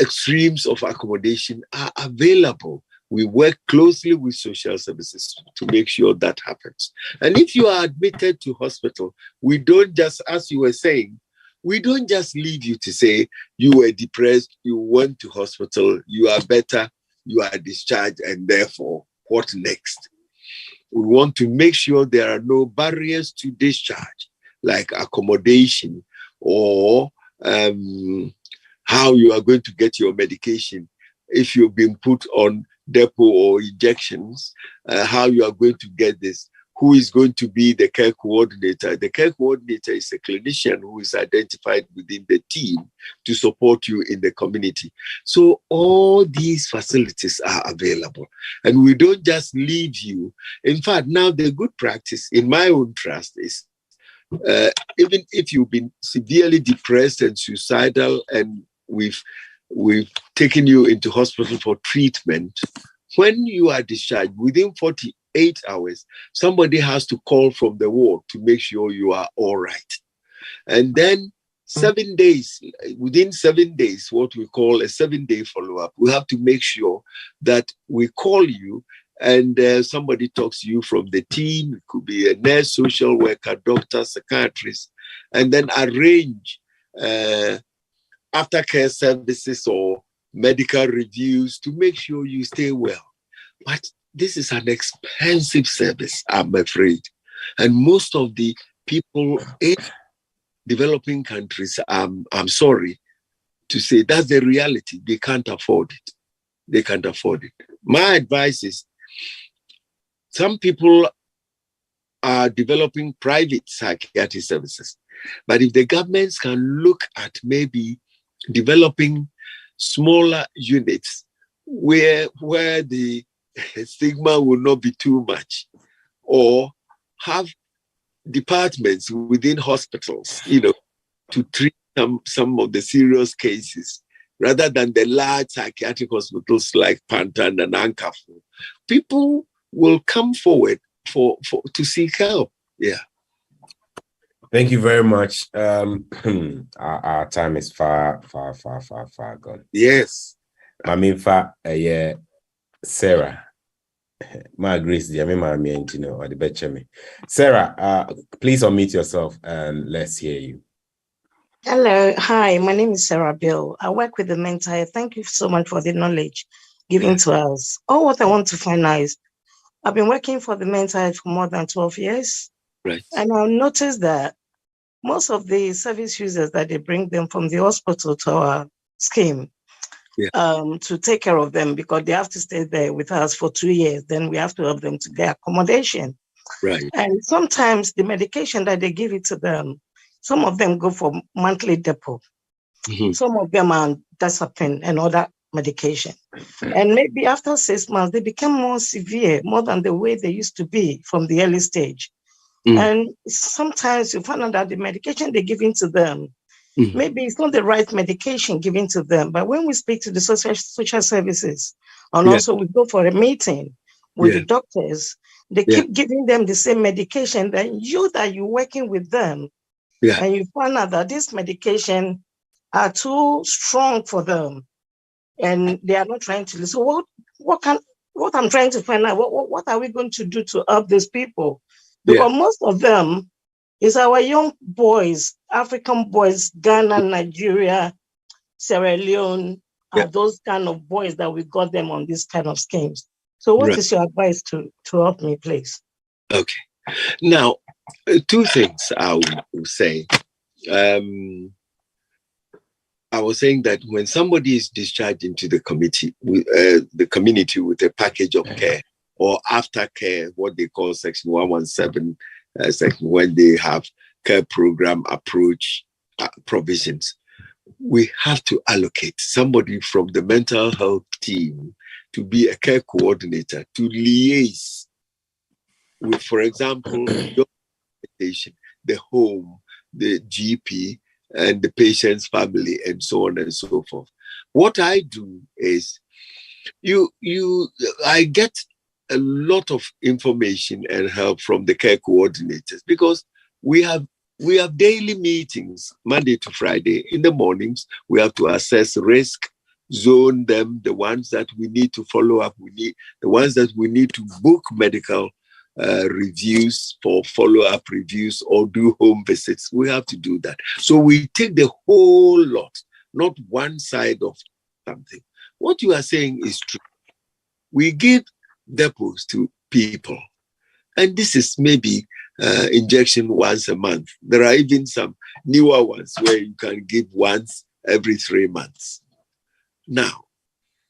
extremes of accommodation are available. We work closely with social services to make sure that happens. And if you are admitted to hospital, we don't just, as you were saying, we don't just leave you to say you were depressed, you went to hospital, you are better, you are discharged, and therefore, what next? We want to make sure there are no barriers to discharge, like accommodation or how you are going to get your medication. If you've been put on depot or injections, how you are going to get this, who is going to be the care coordinator. The care coordinator is a clinician who is identified within the team to support you in the community. So all these facilities are available, and we don't just leave you. In fact, now the good practice in my own trust is even if you've been severely depressed and suicidal and we've taken you into hospital for treatment, when you are discharged, within 48 hours, somebody has to call from the ward to make sure you are all right. And then 7 days, within 7 days, what we call a 7-day follow-up, we have to make sure that we call you and somebody talks to you from the team. It could be a nurse, social worker, doctor, psychiatrist, and then arrange aftercare services or medical reviews to make sure you stay well. But this is an expensive service, I'm afraid. And most of the people in developing countries, I'm sorry, to say that's the reality. They can't afford it. They can't afford it. My advice is some people are developing private psychiatric services. But if the governments can look at maybe developing smaller units where the stigma will not be too much, or have departments within hospitals, to treat some of the serious cases, rather than the large psychiatric hospitals like Pantan and Akuffo, people will come forward to seek help. Yeah. Thank you very much. Our time is far gone. Yes. Maminfa, Sarah. My Grace, or the better me. Sarah, please unmute yourself and let's hear you. Hello, hi, my name is Sarah Bill. I work with the mental health. Thank you so much for the knowledge given to us. What I want to find out is, I've been working for the mental health for more than 12 years. Right. And I've noticed that most of the service users that they bring them from the hospital to our scheme, to take care of them, because they have to stay there with us for 2 years. Then we have to help them to get accommodation. Right. And sometimes the medication that they give it to them, some of them go for monthly depot. Mm-hmm. Some of them are Dasapin and other medication. And maybe after 6 months, they become more severe, more than the way they used to be from the early stage. And sometimes you find out that the medication they're giving to them, maybe it's not the right medication given to them. But when we speak to the social services, and also we go for a meeting with the doctors, they keep giving them the same medication. Then that you're working with them, and you find out that this medication are too strong for them, and they are not trying to listen. So what I'm trying to find out, what are we going to do to help these people? Because most of them is our young boys, African boys, Ghana, Nigeria, Sierra Leone, are those kind of boys that we got them on these kind of schemes. So what is your advice to help me, please? Okay. Now, 2 things I would say. I was saying that when somebody is discharged into the community with a package of care or aftercare, what they call Section 117, section when they have care program approach provisions, we have to allocate somebody from the mental health team to be a care coordinator to liaise with, for example, the home, the GP, and the patient's family, and so on and so forth. What I do is, I get a lot of information and help from the care coordinators, because we have daily meetings Monday to Friday. In the mornings, we have to assess risk, zone them, the ones that we need to follow up, the ones that we need to book medical reviews for follow-up reviews or do home visits. We have to do that. So we take the whole lot, not one side of something. What you are saying is true. We give depots to people, and this is maybe injection once a month. There are even some newer ones where you can give once every 3 months. Now,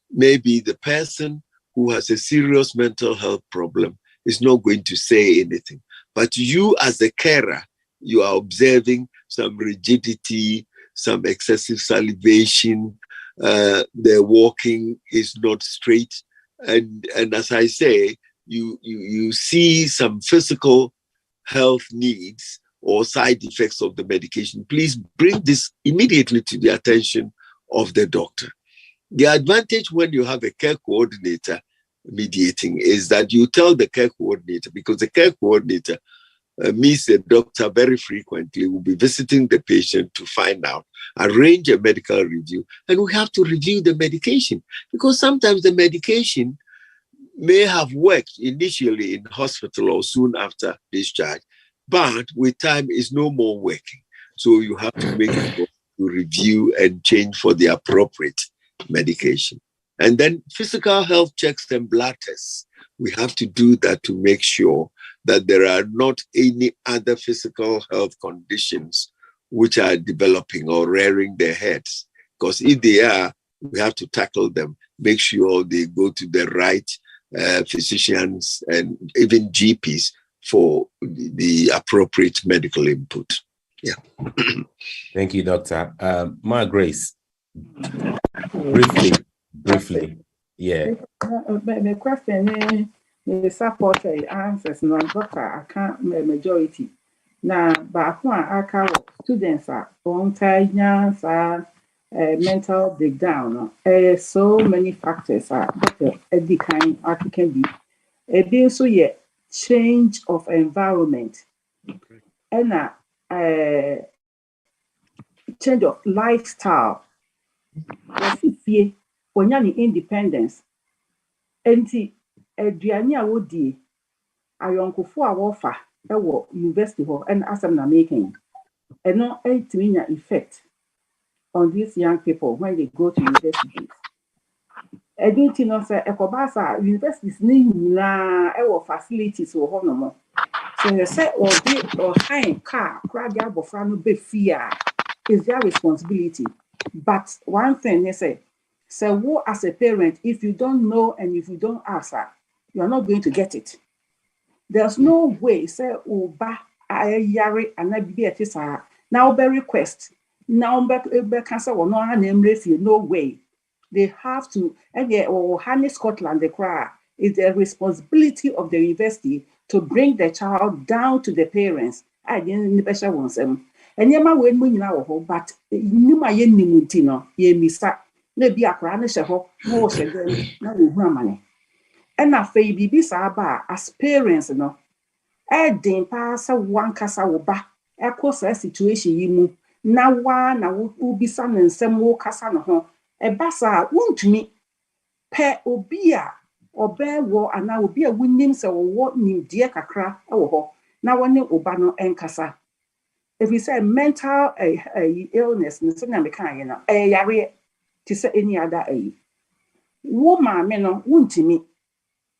maybe the person who has a serious mental health problem is not going to say anything. But you as a carer, you are observing some rigidity, some excessive salivation, their walking is not straight. And as I say, you see some physical health needs or side effects of the medication. Please bring this immediately to the attention of the doctor. The advantage when you have a care coordinator mediating is that you tell the care coordinator, because the care coordinator meets the doctor very frequently, will be visiting the patient to find out, arrange a medical review, and we have to review the medication, because sometimes the medication may have worked initially in hospital or soon after discharge, but with time is no more working. So you have to make sure to review and change for the appropriate medication. And then physical health checks and blood tests. We have to do that to make sure that there are not any other physical health conditions which are developing or rearing their heads Because if they are, we have to tackle them, make sure they go to the right physicians and even GPs for the appropriate medical input. Yeah. Thank you, Doctor. Ma Grace, briefly. Yeah. The question is, the support answers no, Doctor, I can't majority. Now, but I can't students are on time, mental breakdown. So many factors are at the kind of can be. Being so yet change of environment and change of lifestyle. When you're independence, and the Adriania would be a young offer university and as I'm making and no 8-year effect on these young people when they go to universities. I don't know, sir, Ekobasa universities need our facilities or no more. So you say or high car, crowd frano be fear is their responsibility. But one thing they say, so who as a parent, if you don't know and if you don't ask her, you're not going to get it. There's no way, say, Oba, Yari, and I be at this. Now, be request. Now, be cancer or no name refuge. No way. They have to, and they or Honey Scotland, the cry is the responsibility of the university to bring the child down to the parents. I didn't special ones them. And Yama when we now, but you my Mutino, ye misa, maybe a cranish a hawk, more said, no money. And a fay be saba as parents, no. Din pass one casa oba, a course a situation yimu. Na one, I will be son and some more casa no. A bassa won't me. Pe obia or bear war, and I will be a winning so what nim dear cacra or now one obano and casa. If we say mental illness, Nsanamika, a yari to say any other a woman, men won't me.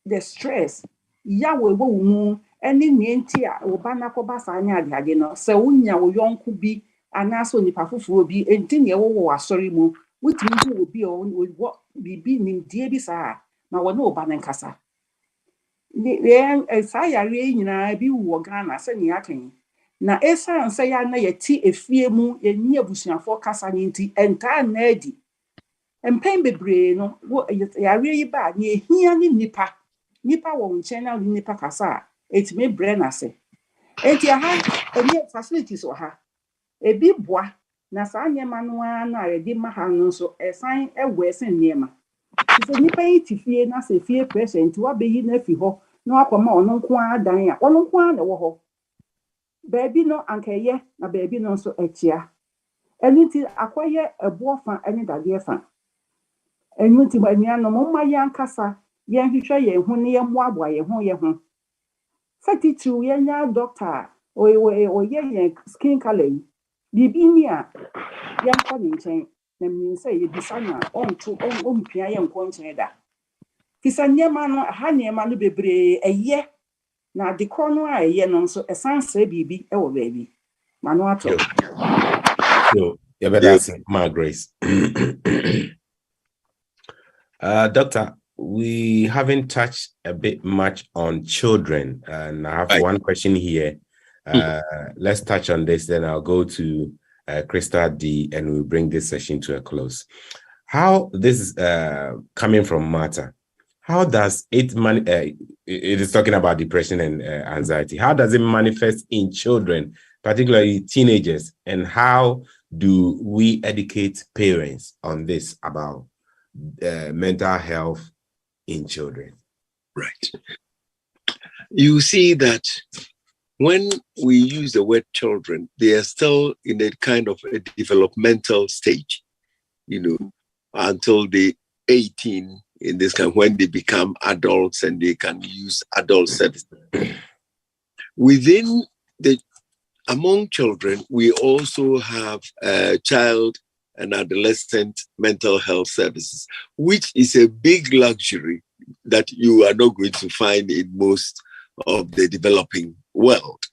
The stress, Yahweh woman, any nientia, Obana Kobasanya, Diageno, so unya will young could be, and also Nipafu will be, and tin year sorry mo, which will be on with what be being dear beside, now no Banan Casa. Then as I arrange, I be Wagana, sending Yakin. Now, Esa and say, I know your tea a fear moon, a near bushing for Casaninti, and time nerdy. And pain be brain, what I really bad, near here nipa. Nipa won channel nipa kasa it may brain ase enti aha any facilities or ha e bi boa na sa nyema no na e di ma ha no so esan e wesen nyema so nipa yi ti fie na se fie pressure enti wa be yi na fi ho na akoma ono nko adan a ono nko na wo ho baby no ankeye na baby no so echia enti akoye ebofa ani dade fa enti ba nia no mo ma yankasa yen hwehwe ye hu ne ye moaboa ye ho 32 yenya doctor o ye skin color bibi ni a yen ko ni nchen na min say ye bisana on pia ye nko nchen da fisanye ma no ha ne ma no bebre eye na de krono a eye no so esanse bibi e wo baby ma no ato yo yeah, but that's my Grace. Doctor, we haven't touched a bit much on children, and I have one question here. Let's touch on this, then I'll go to Krista D, and we'll bring this session to a close. How this is coming from Martha, how does it it is talking about depression and anxiety. How does it manifest in children, particularly teenagers, and how do we educate parents on this about mental health in children? Right. You see that when we use the word children, they are still in a kind of a developmental stage, until they 18 in this kind, when they become adults and they can use adult services. Among children, we also have child and adolescent mental health services, which is a big luxury that you are not going to find in most of the developing world,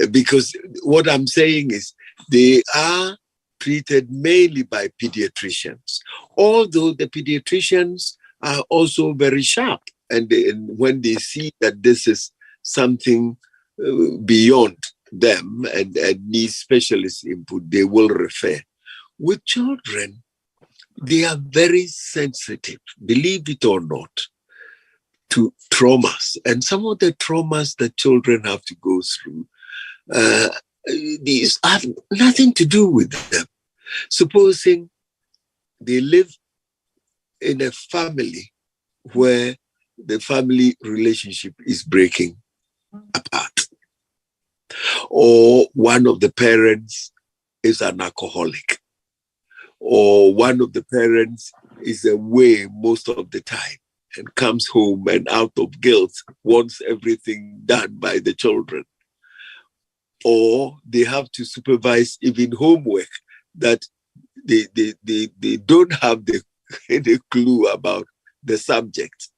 because what I'm saying is they are treated mainly by pediatricians, although the pediatricians are also very sharp. And when they see that this is something beyond them and needs specialist input, they will refer. With children, they are very sensitive, believe it or not, to traumas. And some of the traumas that children have to go through, these have nothing to do with them. Supposing they live in a family where the family relationship is breaking apart, or one of the parents is an alcoholic, or one of the parents is away most of the time and comes home and out of guilt wants everything done by the children, or they have to supervise even homework that they don't have the clue about the subject.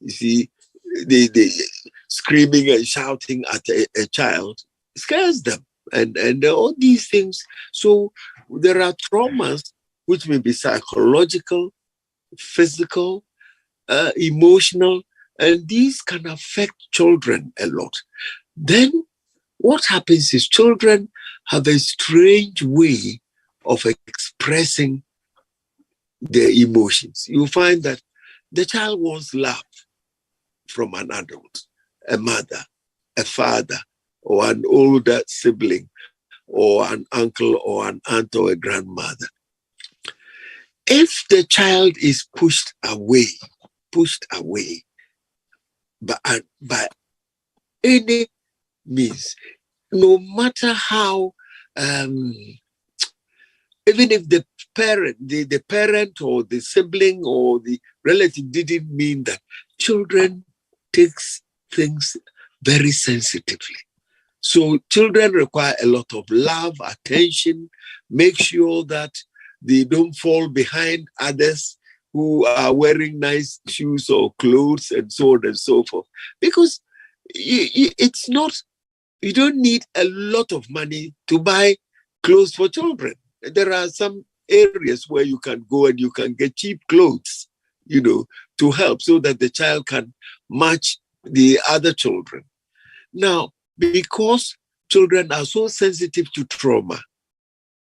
You see, they screaming and shouting at a child scares them, and all these things. So there are traumas which may be psychological, physical, emotional, and these can affect children a lot. Then what happens is children have a strange way of expressing their emotions. You find that the child wants love from an adult, a mother, a father, or an older sibling, or an uncle, or an aunt, or a grandmother. If the child is pushed away by any means, no matter how, even if the parent or the sibling or the relative didn't mean that, children takes things very sensitively. So children require a lot of love, attention, make sure that they don't fall behind others who are wearing nice shoes or clothes and so on and so forth. Because it's not, you don't need a lot of money to buy clothes for children. There are some areas where you can go and you can get cheap clothes, to help so that the child can match the other children. Now, because children are so sensitive to trauma,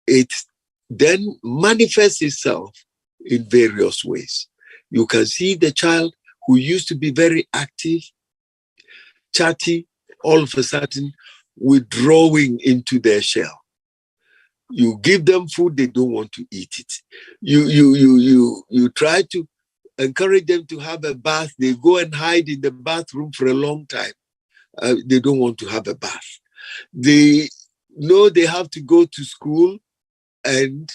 it then manifests itself in various ways. You can see the child who used to be very active, chatty, all of a sudden withdrawing into their shell. You give them food, they don't want to eat it. You try to encourage them to have a bath, they go and hide in the bathroom for a long time. They don't want to have a bath. They know they have to go to school, and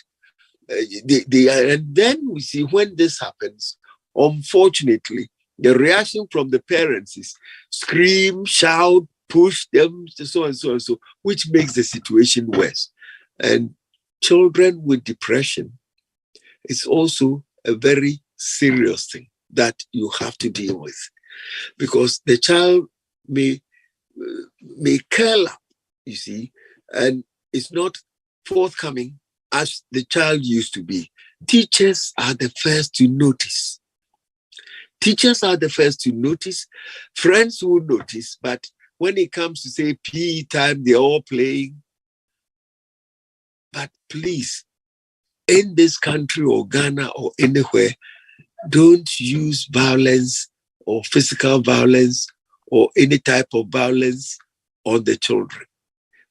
and then we see when this happens, unfortunately, the reaction from the parents is scream, shout, push them, so and so and so, which makes the situation worse. And children with depression is also a very serious thing that you have to deal with, because the child may curl up, you see, and it's not forthcoming as the child used to be. Teachers are the first to notice. Friends will notice, but when it comes to, say, PE time, they're all playing. But please, in this country or Ghana or anywhere, don't use violence or physical violence or any type of violence on the children,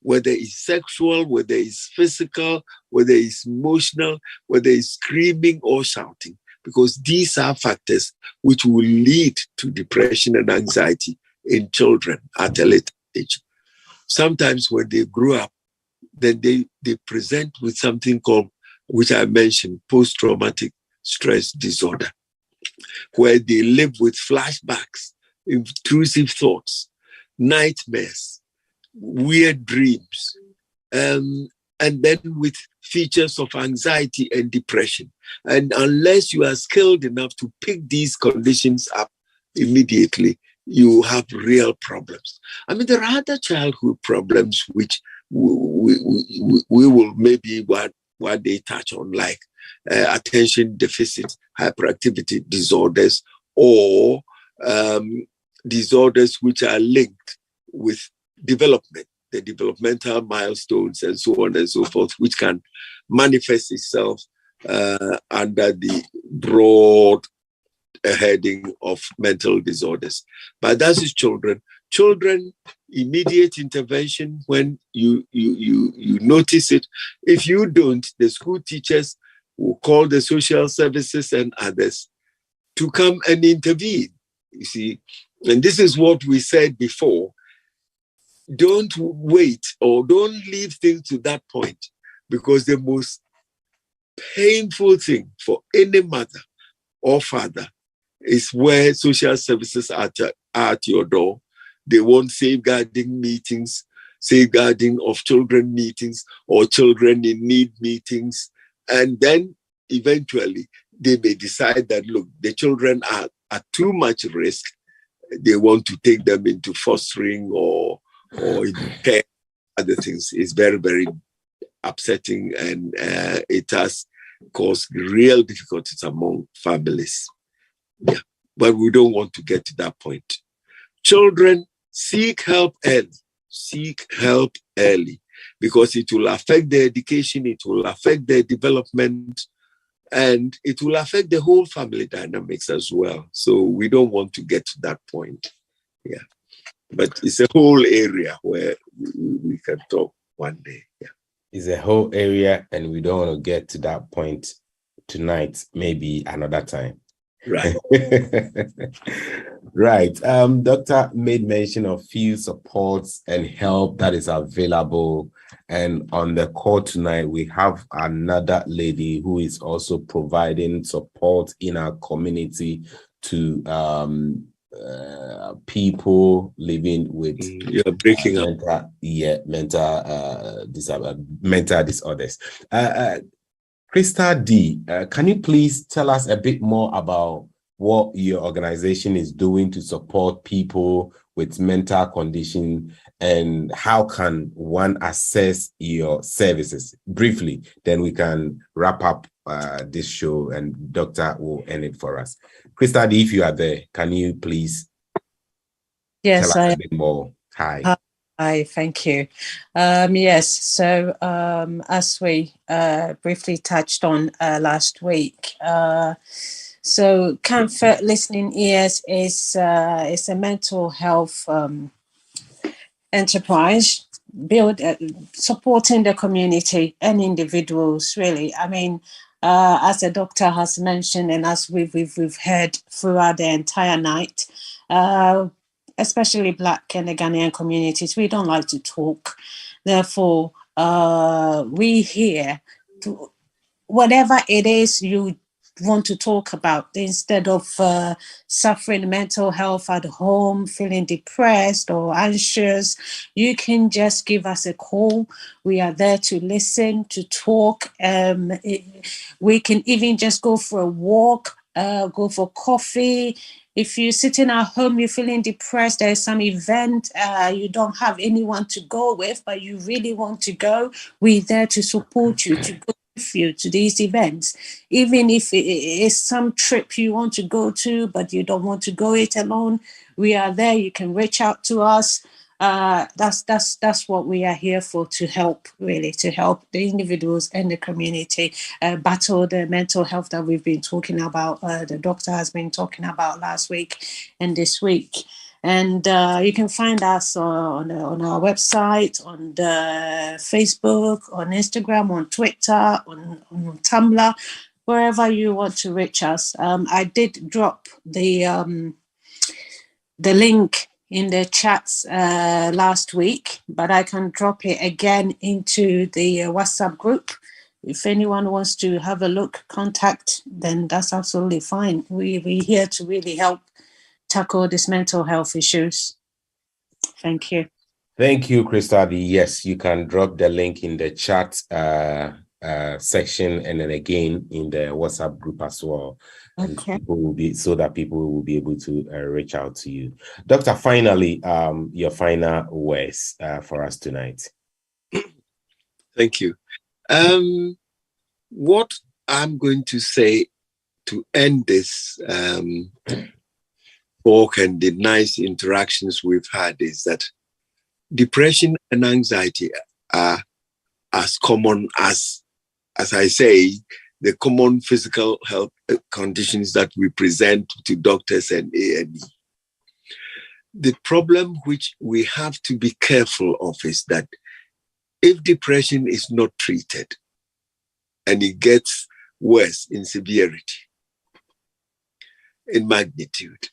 whether it's sexual, whether it's physical, whether it's emotional, whether it's screaming or shouting, because these are factors which will lead to depression and anxiety in children at a later age. Sometimes when they grow up, then they present with something called, which I mentioned, post-traumatic stress disorder, where they live with flashbacks, intrusive thoughts, nightmares, weird dreams, and then with features of anxiety and depression. And unless you are skilled enough to pick these conditions up immediately, you have real problems. I mean, there are other childhood problems which we will maybe what they touch on, like attention deficit hyperactivity disorders, or disorders which are linked with development, the developmental milestones and so on and so forth, which can manifest itself under the broad heading of mental disorders. But that is children. Children, immediate intervention when you notice it. If you don't, the school teachers will call the social services and others to come and intervene. You see, and this is what we said before. Don't wait or don't leave things to that point, because the most painful thing for any mother or father is where social services are at your door. They want safeguarding meetings, safeguarding of children meetings, or children in need meetings. And then eventually they may decide that, look, the children are at too much risk. They want to take them into fostering or care, other things. It's very, very upsetting, and it has caused real difficulties among families. Yeah, but we don't want to get to that point. Children, seek help early. Seek help early, because it will affect their education, it will affect their development, and it will affect the whole family dynamics as well. So we don't want to get to that point. Yeah, but it's a whole area where we can talk one day. Yeah, it's a whole area, and we don't want to get to that point tonight. Maybe another time. Right. Right. Doctor made mention of few supports and help that is available. And on the call tonight, we have another lady who is also providing support in our community to people living with mental disorders. Krista D, can you please tell us a bit more about what your organization is doing to support people with mental condition, and how can one access your services? Briefly, then we can wrap up this show and Doctor will end it for us. Krista D, if you are there, can you please tell us a bit more? Hi. Hi, thank you. Yes, so as we briefly touched on last week, so Comfort Listening Ears is a mental health enterprise supporting the community and individuals, really. I mean, as the doctor has mentioned, and as we've heard throughout the entire night, especially Black and the Ghanaian communities, we don't like to talk. Therefore, we here to whatever it is you want to talk about, instead of suffering mental health at home, feeling depressed or anxious, you can just give us a call. We are there to listen, to talk. We can even just go for a walk, go for coffee. If you're sitting at home, you're feeling depressed, there's some event, you don't have anyone to go with, but you really want to go, we're there to support you, to go with you to these events. Even if it is some trip you want to go to, but you don't want to go it alone, we are there. You can reach out to us. That's what we are here for, to help, really, to help the individuals and the community battle the mental health that we've been talking about, the doctor has been talking about last week and this week. And you can find us on our website, on the Facebook, on Instagram, on Twitter, on Tumblr, wherever you want to reach us. I did drop the link in the chats last week, but I can drop it again into the WhatsApp group. If anyone wants to have a look, contact, then that's absolutely fine. We're here to really help tackle these mental health issues. Thank you. Thank you, Krista. Yes, you can drop the link in the chat section, and then again in the WhatsApp group as well. Okay. And people will be, so that people will be able to reach out to you. Doctor, finally, your final words for us tonight. Thank you. what I'm going to say to end this talk and the nice interactions we've had is that depression and anxiety are as common as I say, the common physical health conditions that we present to doctors and A&E. The problem which we have to be careful of is that if depression is not treated and it gets worse in severity, in magnitude,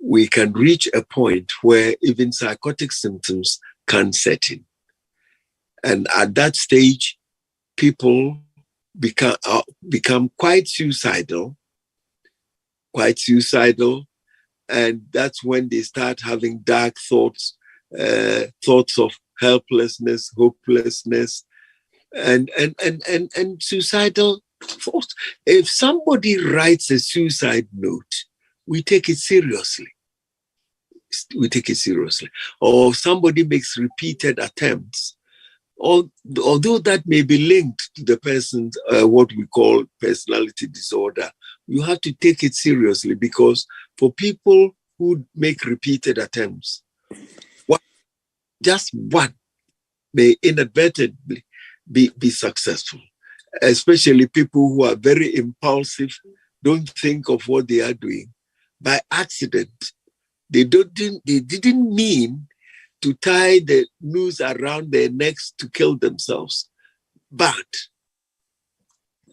we can reach a point where even psychotic symptoms can set in. And at that stage, people become quite suicidal, and that's when they start having dark thoughts, thoughts of helplessness, hopelessness, and suicidal thoughts. If somebody writes a suicide note, we take it seriously. Or somebody makes repeated attempts, although that may be linked to the person's what we call personality disorder, you have to take it seriously, because for people who make repeated attempts, just one may inadvertently be successful, especially people who are very impulsive, don't think of what they are doing. By accident, they didn't mean to tie the noose around their necks to kill themselves. But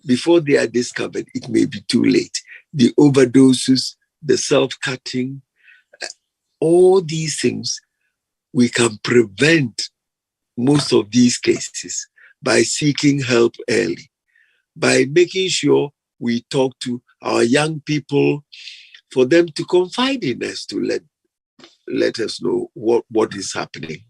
before they are discovered, it may be too late. The overdoses, the self-cutting, all these things, we can prevent most of these cases by seeking help early, by making sure we talk to our young people, for them to confide in us, to let us know what is happening.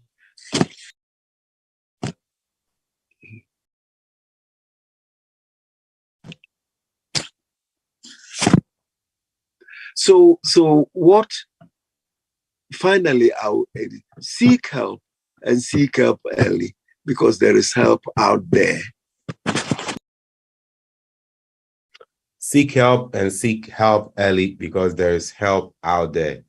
So what finally I'll seek help, and seek help early, because there is help out there. Seek help and seek help early, because there is help out there.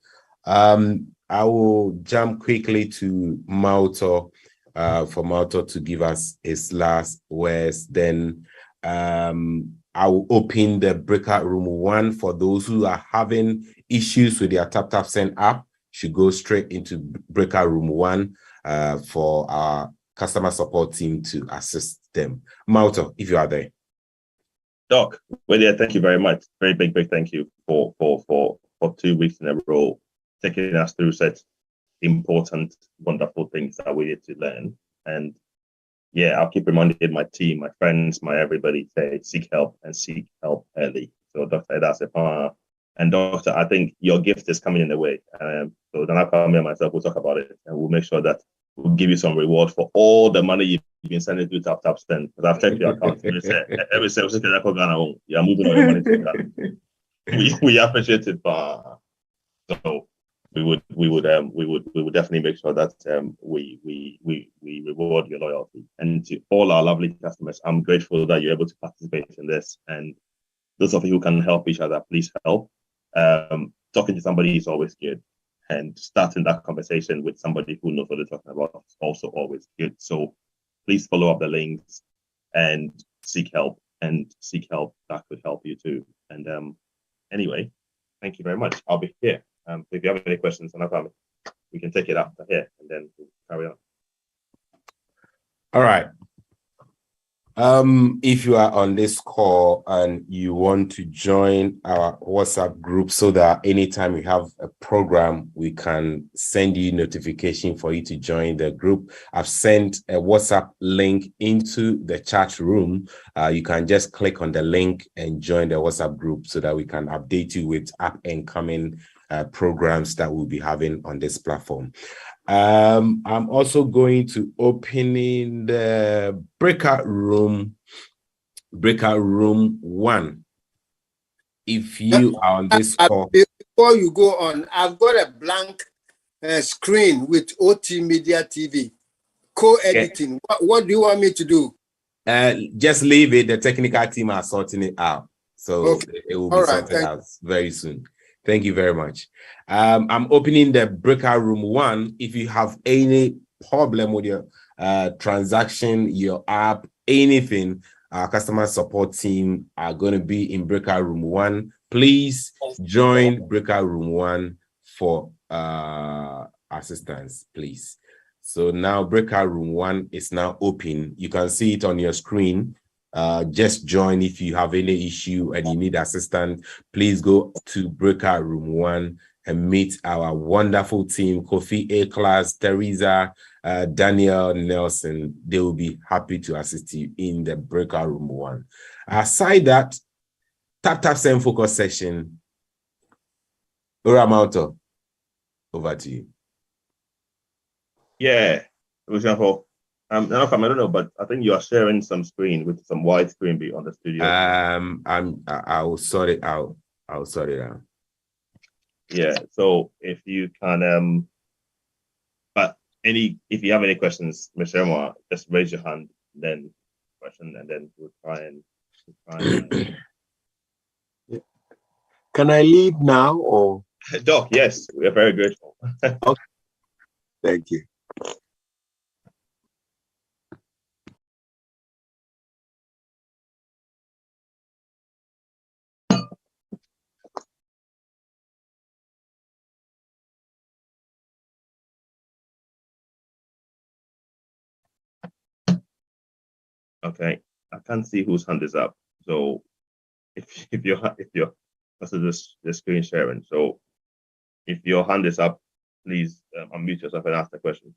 I will jump quickly to Malto for Malto to give us his last words. Then I will open the breakout room 1 for those who are having issues with their TapTapSend app. Should go straight into breakout room 1 for our customer support team to assist them. Malto, if you are there. Doc, well, yeah, thank you very much. Very big thank you for 2 weeks in a row, taking us through such important, wonderful things that we need to learn. And yeah, I'll keep reminding my team, my friends, my everybody, say seek help and seek help early. So Dr. Edasepah, and Doctor, I think your gift is coming in the way. So then I'll come here myself, we'll talk about it, and we'll make sure that we'll give you some reward for all the money you've been sending through TapTapSend. Because I've checked your account. Every service you're moving all your money to Ghana. We appreciate it, so we would definitely make sure that we reward your loyalty. And to all our lovely customers, I'm grateful that you're able to participate in this. And those of you who can help each other, please help. Talking to somebody is always good, and starting that conversation with somebody who knows what they're talking about is also always good. So please follow up the links and seek help, that could help you too. And anyway, thank you very much. I'll be here. If you have any questions, we can take it after here, and then we'll carry on. All right. If you are on this call and you want to join our WhatsApp group, so that anytime we have a program, we can send you notification for you to join the group. I've sent a WhatsApp link into the chat room. You can just click on the link and join the WhatsApp group, so that we can update you with up and coming programs that we'll be having on this platform. I'm also going to open in the breakout room 1. If you are on this call, before you go on, I've got a blank screen with OT Media TV co-editing. What do you want me to do? Just leave it. The technical team are sorting it out. So Okay. it will be sorted out very soon. Thank you very much. I'm opening the breakout room 1. If you have any problem with your transaction, your app, anything, our customer support team are going to be in breakout room 1. Please join breakout room 1 for assistance, please. So now breakout room 1 is now open. You can see it on your screen. Just join. If you have any issue and you need assistance, please go to breakout room 1 and meet our wonderful team, Kofi A-Class, Teresa, Daniel, Nelson. They will be happy to assist you in the breakout room 1. Aside that, tap send focus session. Uramoto, over to you. Yeah, for example, I don't know, but I think you are sharing some screen with some wide screen be on the studio. I will sort it out. I'll sort it out. Yeah. So if you can, but if you have any questions, Michelle, just raise your hand, then question, and then we'll try and. Can I leave now or? Doc, yes, we are very grateful. Okay. Thank you. Okay, I can't see whose hand is up. So if you're this is the screen sharing. So if your hand is up, please unmute yourself and ask the question.